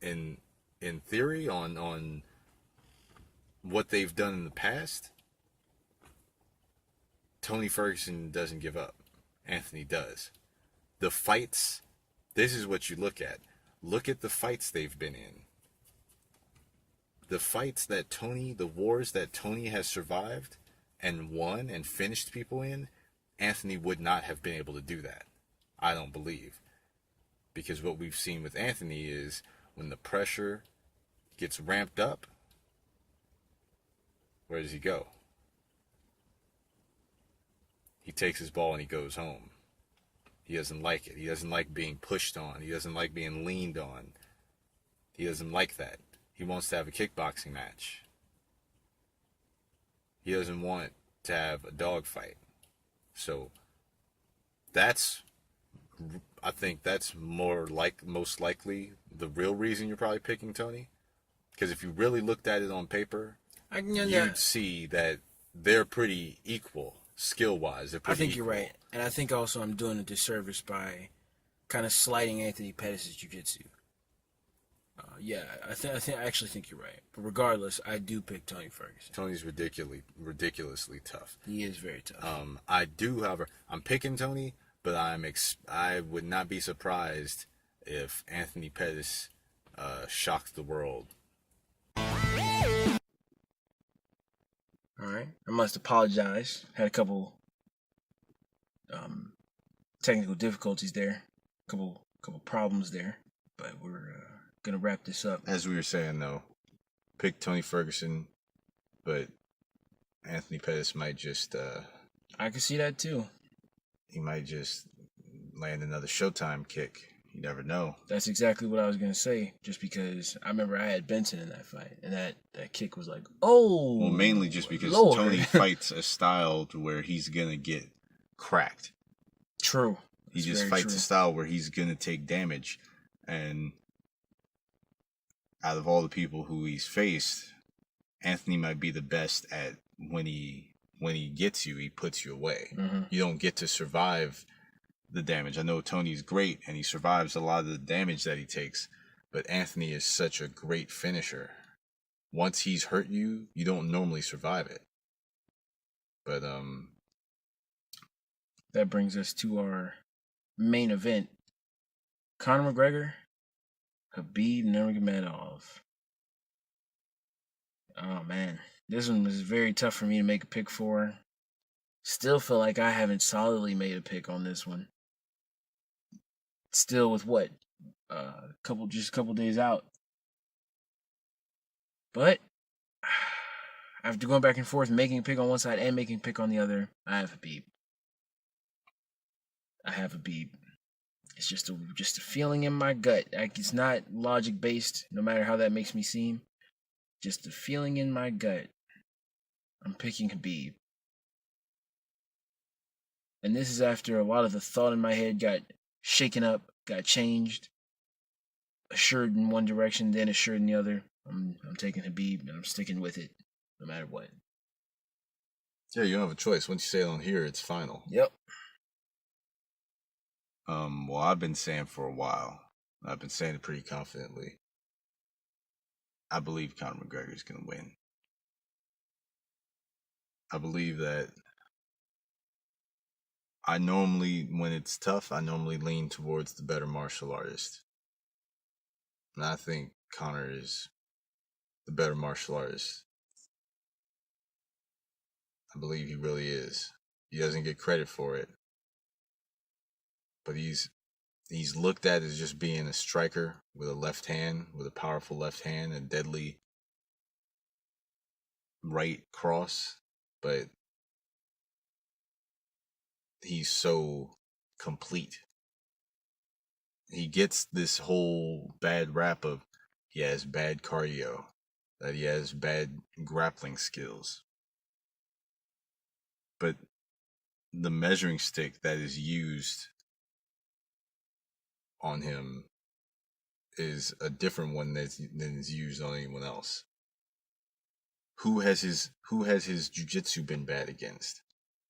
in theory, on what they've done in the past, Tony Ferguson doesn't give up. Anthony does. The fights, this is what you look at. Look at the fights they've been in. The fights that Tony, the wars that Tony has survived and won and finished people in, Anthony would not have been able to do that. I don't believe. Because what we've seen with Anthony is when the pressure gets ramped up, where does he go? He takes his ball and he goes home. He doesn't like it. He doesn't like being pushed on. He doesn't like being leaned on. He doesn't like that. He wants to have a kickboxing match. He doesn't want to have a dogfight. So I think that's most likely the real reason you're probably picking Tony. Because if you really looked at it on paper, you'd see that they're pretty equal skill-wise. I think you're right. And I think also I'm doing a disservice by kind of slighting Anthony Pettis' jiu-jitsu. I actually think you're right. But regardless, I do pick Tony Ferguson. Tony's ridiculously tough. He is very tough. I'm picking Tony, but I would not be surprised if Anthony Pettis shocked the world. All right. I must apologize. Had a couple technical difficulties there. Couple problems there. But we're gonna wrap this up. As we were saying though, pick Tony Ferguson, but Anthony Pettis might just I can see that too. He might just land another Showtime kick. You never know. That's exactly what I was gonna say. Just because I remember I had Benson in that fight, and that kick was like, oh. Well, mainly just because Lord. Tony fights a style to where he's gonna get cracked. True. He just fights a style where he's gonna take damage, and out of all the people who he's faced, Anthony might be the best at when he gets you, he puts you away. Mm-hmm. You don't get to survive the damage. I know Tony's great and he survives a lot of the damage that he takes, but Anthony is such a great finisher. Once he's hurt you, you don't normally survive it. But that brings us to our main event. Conor McGregor, Khabib Nurmagomedov. Oh man, this one was very tough for me to make a pick for. Still feel like I haven't solidly made a pick on this one. Still with what? Just a couple days out. But after going back and forth, making a pick on one side and making a pick on the other, I have Khabib. It's just a feeling in my gut. It's not logic based, no matter how that makes me seem. Just a feeling in my gut. I'm picking Khabib. And this is after a lot of the thought in my head got shaken up, got changed. Assured in one direction, then assured in the other. I'm taking Khabib and I'm sticking with it, no matter what. yeah, you don't have a choice. Once you say it on here, it's final. Yep. Well, I've been saying for a while. I've been saying it pretty confidently. I believe Conor McGregor is going to win. I believe that when it's tough, I normally lean towards the better martial artist. And I think Conor is the better martial artist. I believe he really is. He doesn't get credit for it. But he's looked at as just being a striker with a left hand, with a powerful left hand, and deadly right cross. But he's so complete. He gets this whole bad rap of he has bad cardio, that he has bad grappling skills. But the measuring stick that is used on him is a different one than is used on anyone else. Who has his jiu-jitsu been bad against?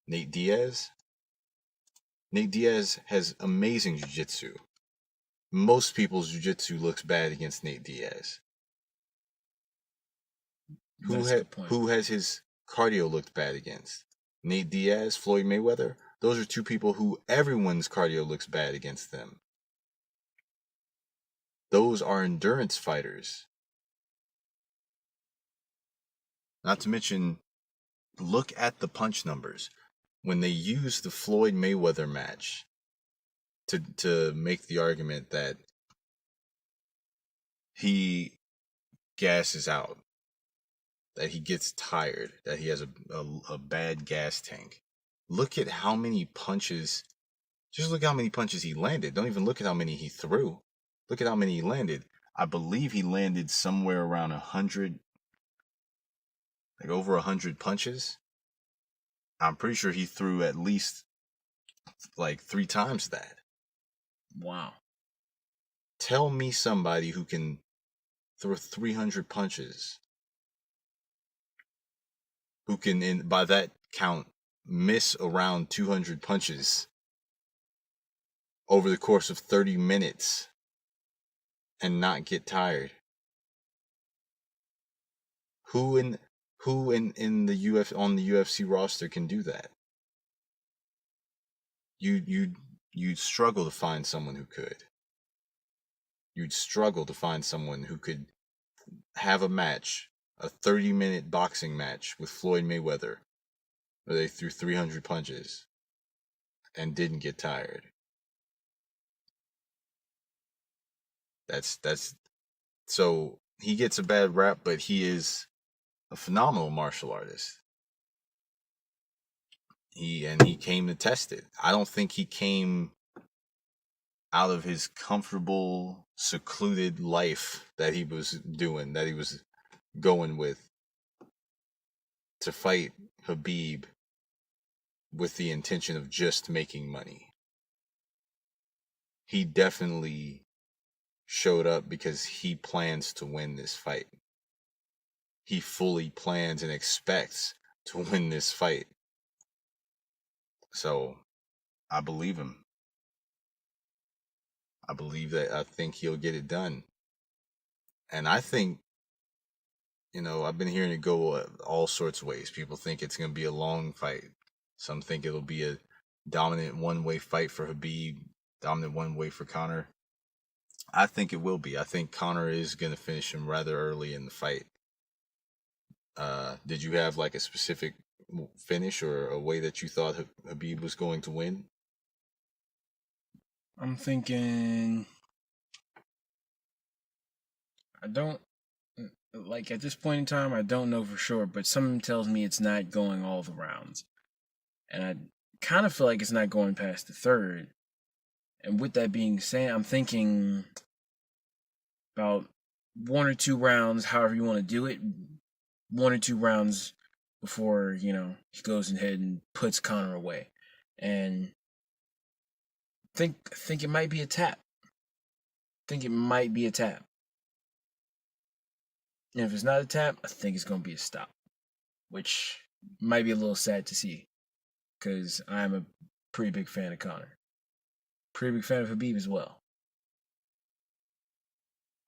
Nate Diaz? Nate Diaz has amazing jiu-jitsu. Most people's jiu-jitsu looks bad against Nate Diaz. Who has his cardio looked bad against? Nate Diaz, Floyd Mayweather? Those are two people who everyone's cardio looks bad against them. Those are endurance fighters. Not to mention, look at the punch numbers. When they use the Floyd Mayweather match to make the argument that he gasses out, that he gets tired, that he has a bad gas tank. Look at how many punches, just look at how many punches he landed. Don't even look at how many he threw. Look at how many he landed. I believe he landed somewhere around 100, like over 100 punches. I'm pretty sure he threw at least like 3 times that. Wow. Tell me somebody who can throw 300 punches, who can, by that count, miss around 200 punches over the course of 30 minutes and not get tired. Who in the on the UFC roster can do that? You'd struggle to find someone who could. You'd struggle to find someone who could have a match, a 30-minute boxing match with Floyd Mayweather, where they threw 300 punches and didn't get tired. That's so he gets a bad rap, but he is a phenomenal martial artist. He came to test it. I don't think he came out of his comfortable, secluded life that he was doing, that he was going with, to fight Khabib with the intention of just making money. He definitely showed up because he plans to win this fight. He fully plans and expects to win this fight. So, I believe him. I think he'll get it done. And I think, I've been hearing it go all sorts of ways. People think it's going to be a long fight. Some think it'll be a dominant one-way fight for Khabib, dominant one-way for Conor. I think it will be. I think Conor is going to finish him rather early in the fight. Did you have like a specific finish or a way that you thought Khabib was going to win? I'm thinking, I don't, like at this point in time, I don't know for sure, but something tells me it's not going all the rounds. And I kind of feel like it's not going past the third. And with that being said, I'm thinking about 1 or 2 rounds, however you want to do it, 1 or 2 rounds before, he goes ahead and puts Conor away. And think it might be a tap. And if it's not a tap, I think it's going to be a stop, which might be a little sad to see, because I'm a pretty big fan of Conor. Pretty big fan of Khabib as well.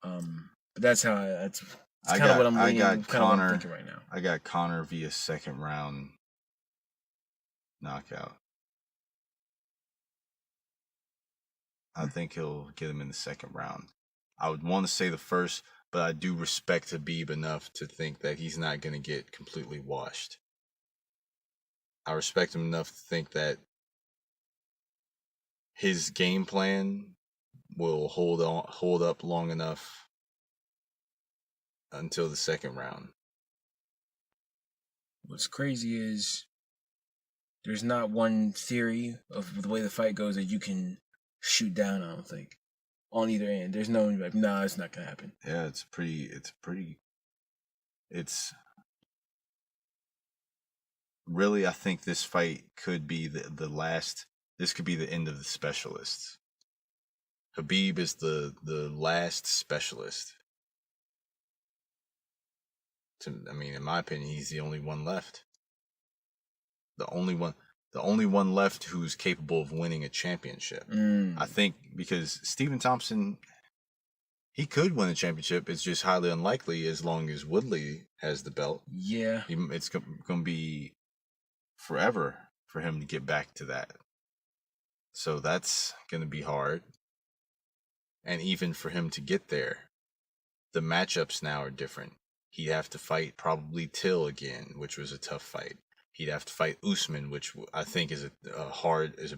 But that's how that's kind of what I'm leaning. I got Conor. I'm thinking right now. I got Conor via second round knockout. I think he'll get him in the second round. I would want to say the first, but I do respect Khabib enough to think that he's not going to get completely washed. I respect him enough to think that his game plan will hold up long enough until the second round. What's crazy is There's not one theory of the way the fight goes that you can shoot down. I don't think on either end. There's no like, nah, it's not gonna happen. Yeah, it's really, I think this fight could be the last. This could be the end of the specialists. Habib is the last specialist. I mean, in my opinion, he's the only one left. The only one left who's capable of winning a championship. I think because Stephen Thompson, he could win a championship. It's just highly unlikely as long as Woodley has the belt. Yeah, It's going to be forever for him to get back to that. So that's going to be hard. And even for him to get there, the matchups now are different. He'd have to fight probably Till again, which was a tough fight. He'd have to fight Usman, which I think is a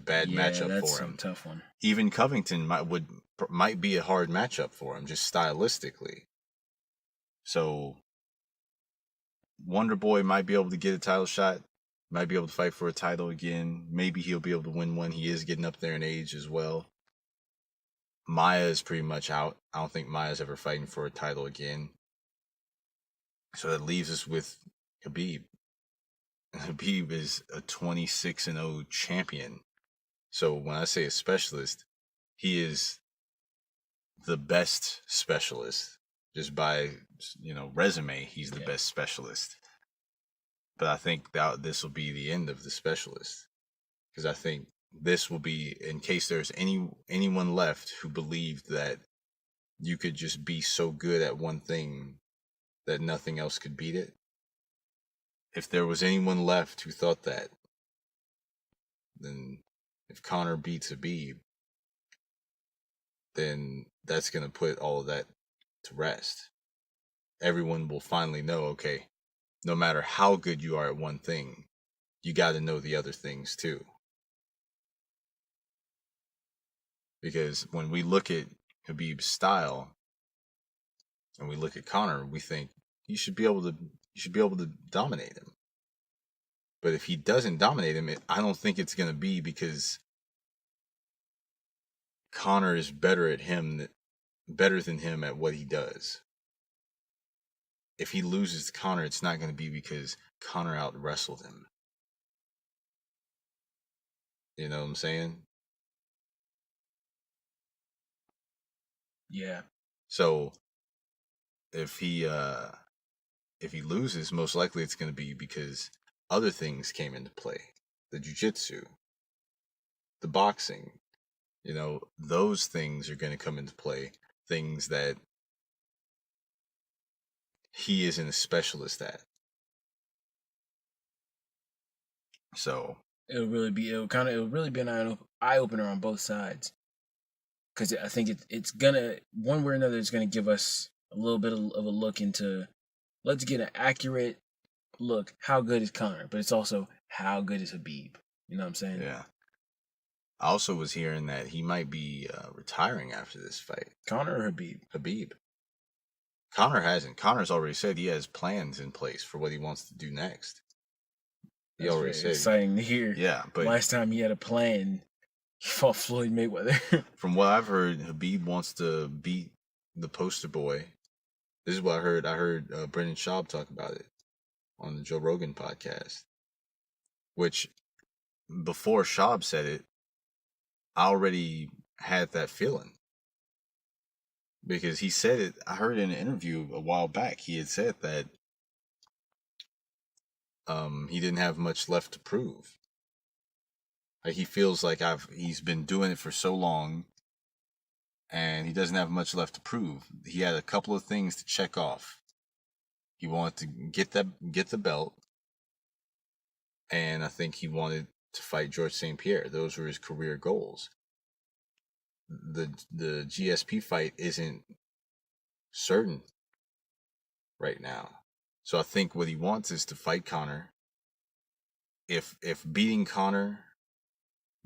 bad matchup that's for him. A tough one. Even Covington might be a hard matchup for him, just stylistically. So Wonder Boy might be able to get a title shot, might be able to fight for a title again. Maybe he'll be able to win one. He is getting up there in age as well. Maya is pretty much out. I don't think Maya's ever fighting for a title again. So that leaves us with Habib. Habib is a 26-0 champion. So when I say a specialist, he is the best specialist. Just by, resume, he's the best specialist. But I think that this will be the end of the specialist. Because I think this will be, in case there's anyone left who believed that you could just be so good at one thing that nothing else could beat it. If there was anyone left who thought that, then if Conor beats Habib, then that's going to put all of that to rest. Everyone will finally know, okay, no matter how good you are at one thing, you got to know the other things too. Because when we look at Habib's style and we look at Conor, we think you should be able to dominate him. But if he doesn't dominate him, I don't think it's going to be because Conor is better than him at what he does. If he loses to Conor, it's not going to be because Conor out wrestled him. You know what I'm saying? Yeah. So if he loses, most likely it's going to be because other things came into play. The jiu-jitsu, the boxing, those things are going to come into play. Things that he isn't a specialist at. So it'll really be an eye opener on both sides. Because I think it's gonna, one way or another, it's gonna give us a little bit of a look into, let's get an accurate look, how good is Conor, but it's also how good is Habib. You know what I'm saying? Yeah. I also was hearing that he might be retiring after this fight. Conor or Habib? Habib. Conor hasn't. Conor's already said he has plans in place for what he wants to do next. He That's already said. Exciting to hear. Yeah, but last time he had a plan, he fought Floyd Mayweather. From what I've heard, Habib wants to beat the poster boy. This is what I heard. I heard Brendan Schaub talk about it on the Joe Rogan podcast. Which, before Schaub said it, I already had that feeling. Because he said it, I heard in an interview a while back, he had said that he didn't have much left to prove. Like, he feels like he's been doing it for so long, and he doesn't have much left to prove. He had a couple of things to check off. He wanted to get the belt, and I think he wanted to fight George St. Pierre. Those were his career goals. The GSP fight isn't certain right now. So I think what he wants is to fight Conor. If beating Conor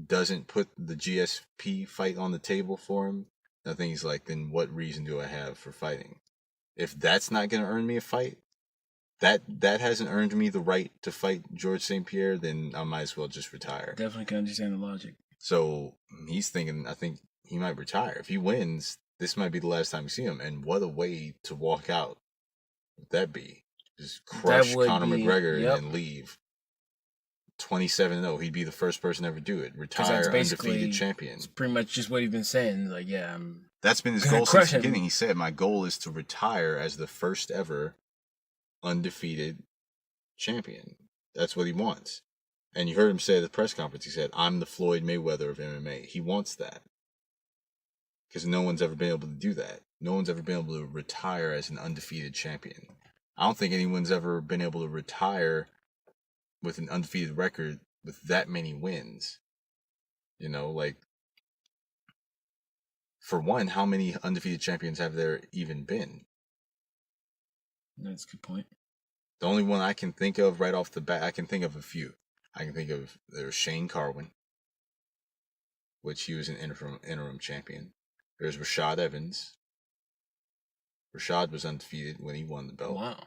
doesn't put the GSP fight on the table for him, I think he's like, then what reason do I have for fighting? If that's not going to earn me a fight, that hasn't earned me the right to fight George St. Pierre, then I might as well just retire. Definitely can understand the logic. So he's thinking, I think he might retire. If he wins, this might be the last time we see him. And what a way to walk out would that be? Just crush Conor McGregor and then leave. 27-0. He'd be the first person to ever do it. Retire undefeated champion. It's pretty much just what he's been saying. Like, yeah, that's been his goal since the beginning. He said, my goal is to retire as the first ever undefeated champion. That's what he wants. And you heard him say at the press conference, he said, I'm the Floyd Mayweather of MMA. He wants that. Because no one's ever been able to do that. No one's ever been able to retire as an undefeated champion. I don't think anyone's ever been able to retire with an undefeated record with that many wins. You know, like, for one, how many undefeated champions have there even been? That's a good point. The only one I can think of right off the bat, I can think of a few. I can think of, there's Shane Carwin, which he was an interim champion. There's Rashad Evans. Rashad was undefeated when he won the belt. Wow.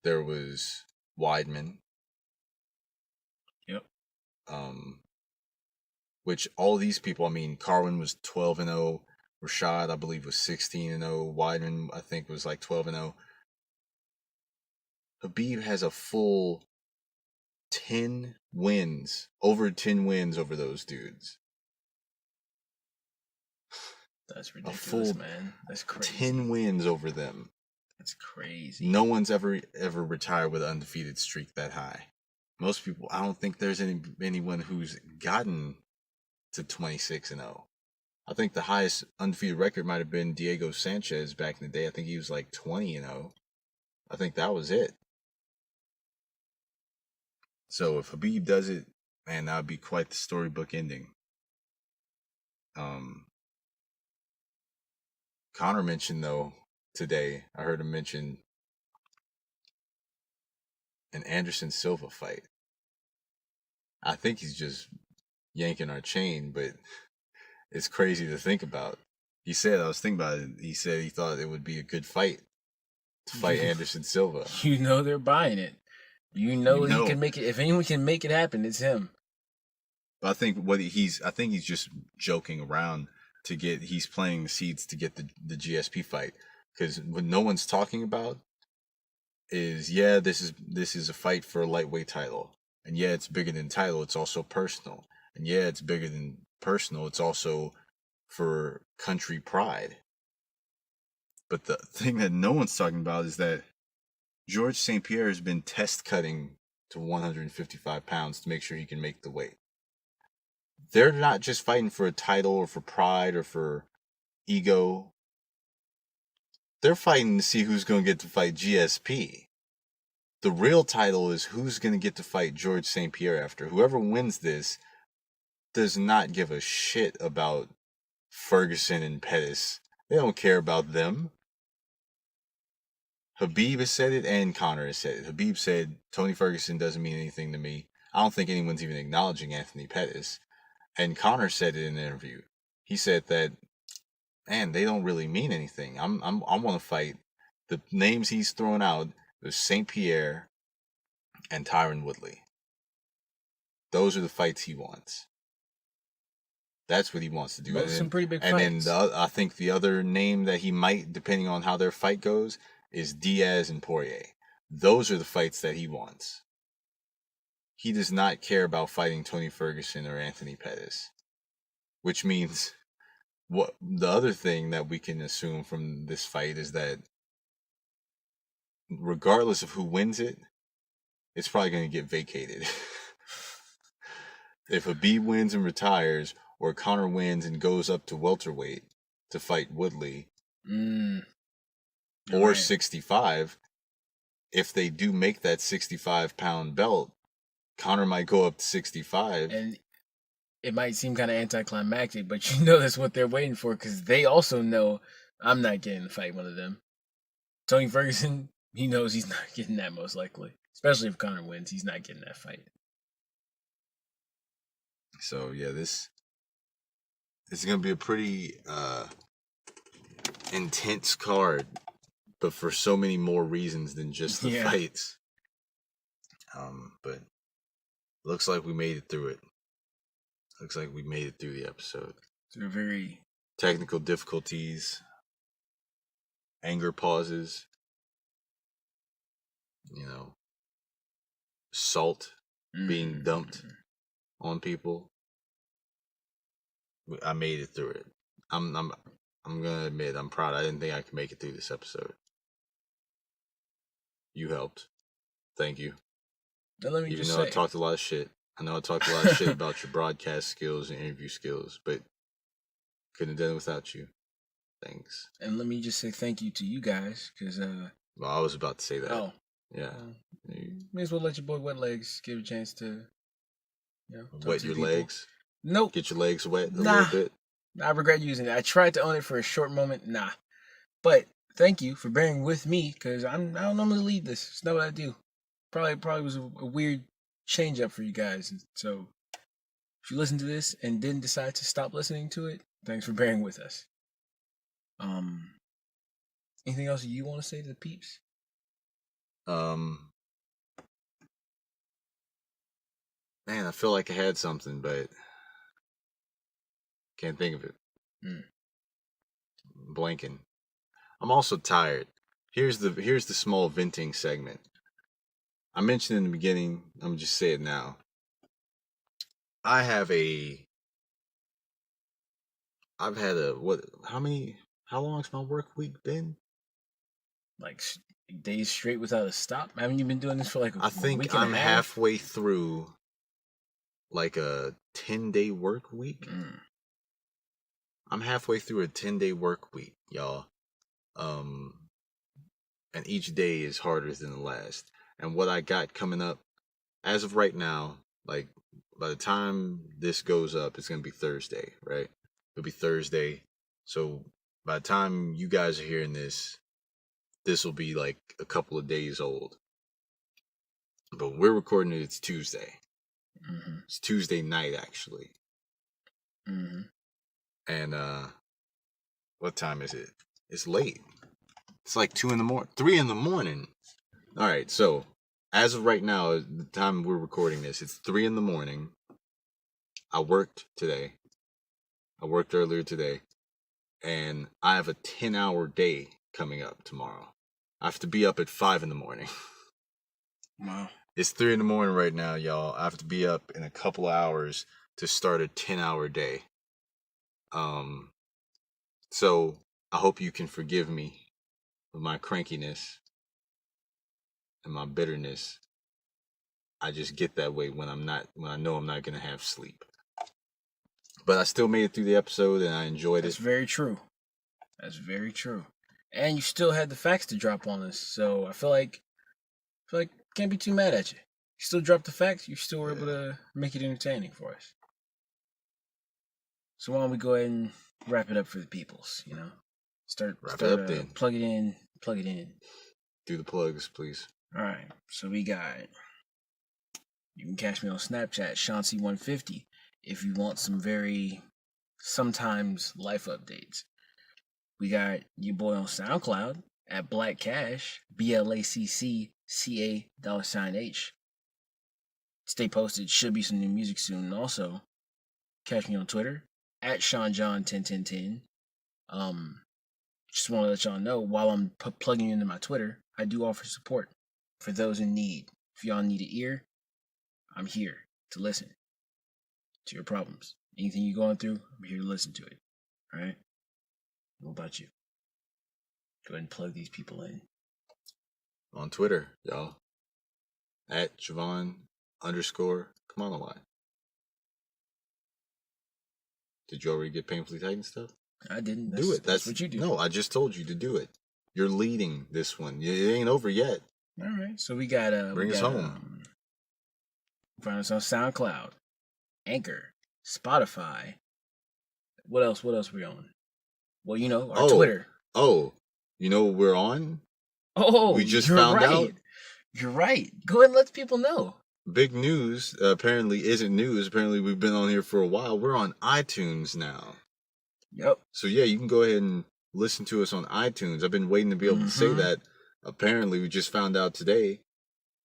There was Weidman. Yep. Which all these people, I mean, Carwin was 12-0. Rashad, I believe, was 16-0. Weidman, I think, was like 12-0. Khabib has a full 10 wins, over 10 wins over those dudes. That's ridiculous, man. That's crazy. 10 wins over them. That's crazy. No one's ever retired with an undefeated streak that high. Most people, I don't think there's anyone who's gotten to 26-0. I think the highest undefeated record might have been Diego Sanchez back in the day. I think he was like 20-0. I think that was it. So if Khabib does it, man, that would be quite the storybook ending. Conor mentioned, though, today, I heard him mention an Anderson Silva fight. I think he's just yanking our chain, but it's crazy to think about. He said, I was thinking about it, he said he thought it would be a good fight to fight Anderson Silva. You know they're buying it. You know he can make it. If anyone can make it happen, it's him. But I think he's just joking around to get, he's planting the seeds to get the GSP fight. Because what no one's talking about is, yeah, this is a fight for a lightweight title. And yeah, it's bigger than title, it's also personal. And yeah, it's bigger than personal, it's also for country pride. But the thing that no one's talking about is that George St. Pierre has been test cutting to 155 pounds to make sure he can make the weight. They're not just fighting for a title or for pride or for ego. They're fighting to see who's going to get to fight GSP. The real title is who's going to get to fight George St. Pierre after. Whoever wins this does not give a shit about Ferguson and Pettis. They don't care about them. Khabib has said it and Conor has said it. Khabib said, Tony Ferguson doesn't mean anything to me. I don't think anyone's even acknowledging Anthony Pettis. And Conor said it in an interview. He said that, man, they don't really mean anything. I want to fight. The names he's throwing out is St. Pierre and Tyron Woodley. Those are the fights he wants. That's what he wants to do. Those are some pretty big fights. And then I think the other name that he might, depending on how their fight goes, is Diaz and Poirier. Those are the fights that he wants. He does not care about fighting Tony Ferguson or Anthony Pettis. Which means, what the other thing that we can assume from this fight is that regardless of who wins it, it's probably going to get vacated. If Khabib wins and retires, or Conor wins and goes up to welterweight to fight Woodley, or 65, if they do make that 65-pound belt, Conor might go up to 65. And it might seem kind of anticlimactic, but you know that's what they're waiting for, because they also know I'm not getting to fight one of them. Tony Ferguson, he knows he's not getting that most likely. Especially if Conor wins, he's not getting that fight. So, yeah, this is going to be a pretty intense card. but for so many more reasons than just the fights. But looks like we made it through it. Looks like we made it through the episode. They're very technical difficulties, anger pauses, salt being dumped on people. I made it through it. I'm gonna admit I'm proud. I didn't think I could make it through this episode. You helped. Thank you. Now let me Even just though say, I talked a lot of shit. I know I talked a lot of shit about your broadcast skills and interview skills, but couldn't have done it without you. Thanks. And let me just say thank you to you guys, because well, I was about to say that. Oh. Yeah. May as well let your boy Wet Legs give a chance to, wet your legs? Nope. Get your legs wet a little bit? I regret using it. I tried to own it for a short moment. Nah. But thank you for bearing with me, because I don't normally lead this. It's not what I do. Probably was a weird change up for you guys. So if you listen to this and didn't decide to stop listening to it, thanks for bearing with us. Anything else you want to say to the peeps? Man, I feel like I had something, but can't think of it. Blanking. I'm also tired. Here's the small venting segment. I mentioned in the beginning, I'm just say it now. I've had how long's my work week been? Like days straight without a stop? Haven't you been doing this for like a week? I think I'm halfway through like a 10-day work week. I'm halfway through a 10-day work week, y'all. And each day is harder than the last. And what I got coming up, as of right now, like by the time this goes up, it's gonna be Thursday, right? It'll be Thursday. So by the time you guys are hearing this will be like a couple of days old. But we're recording it, it's Tuesday. It's Tuesday night, actually. And what time is it? It's late. It's like 3 in the morning. All right, so as of right now, the time we're recording this, it's 3 in the morning. I worked today. I worked earlier today. And I have a 10-hour day coming up tomorrow. I have to be up at 5 in the morning. Wow. It's 3 in the morning right now, y'all. I have to be up in a couple of hours to start a 10-hour day. So I hope you can forgive me for my crankiness and my bitterness. I just get that way when I know I'm not gonna have sleep. But I still made it through the episode and I enjoyed it. That's very true. That's very true. And you still had the facts to drop on us, so I feel like can't be too mad at you. You still dropped the facts. You still were able to make it entertaining for us. So why don't we go ahead and wrap it up for the peoples? Start it up then. Plug it in. Do the plugs, please. All right. So we got. You can catch me on Snapchat, ShawnC150, if you want some sometimes life updates. We got your boy on SoundCloud at Black Cash, BLACCCA $H. Stay posted. Should be some new music soon. And also, catch me on Twitter at SeanJohn101010. Just want to let y'all know, while I'm plugging you into my Twitter, I do offer support for those in need. If y'all need an ear, I'm here to listen to your problems. Anything you're going through, I'm here to listen to it. All right? What about you? Go ahead and plug these people in. On Twitter, y'all. At Javon _ come on a lot. Did you already get Painfully Titan stuff? I didn't. Do it. That's what you do. No, I just told you to do it. You're leading this one. It ain't over yet. All right. So we got bring us home. Find us on SoundCloud, Anchor, Spotify. What else we on? Well, our Twitter. Oh, you know what we're on? Oh, we just found out. You're right. Go ahead and let people know. Big news apparently isn't news. Apparently we've been on here for a while. We're on iTunes now. Yep. So yeah, you can go ahead and listen to us on iTunes. I've been waiting to be able to say that. Apparently, we just found out today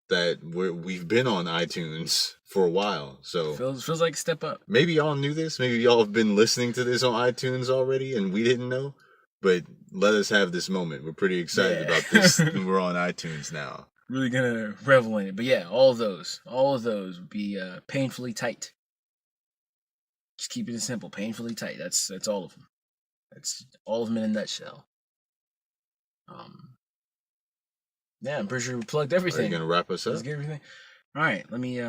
that we've been on iTunes for a while. So feels like a step up. Maybe y'all knew this. Maybe y'all have been listening to this on iTunes already, and we didn't know. But let us have this moment. We're pretty excited about this. We're on iTunes now. Really gonna revel in it. But yeah, all of those would be painfully tight. Just keeping it simple, painfully tight. That's all of them. That's all of them in a nutshell. Yeah, I'm pretty sure we plugged everything. Are you gonna wrap us up? Let's get everything. All right, let me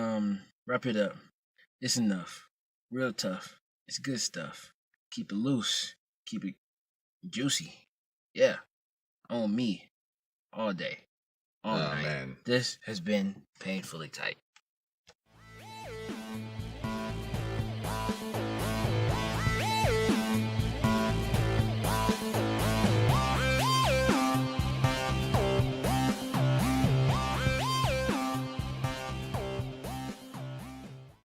wrap it up. It's enough. Real tough. It's good stuff. Keep it loose. Keep it juicy. Yeah. On me. All day. All night. Man. This has been painfully tight.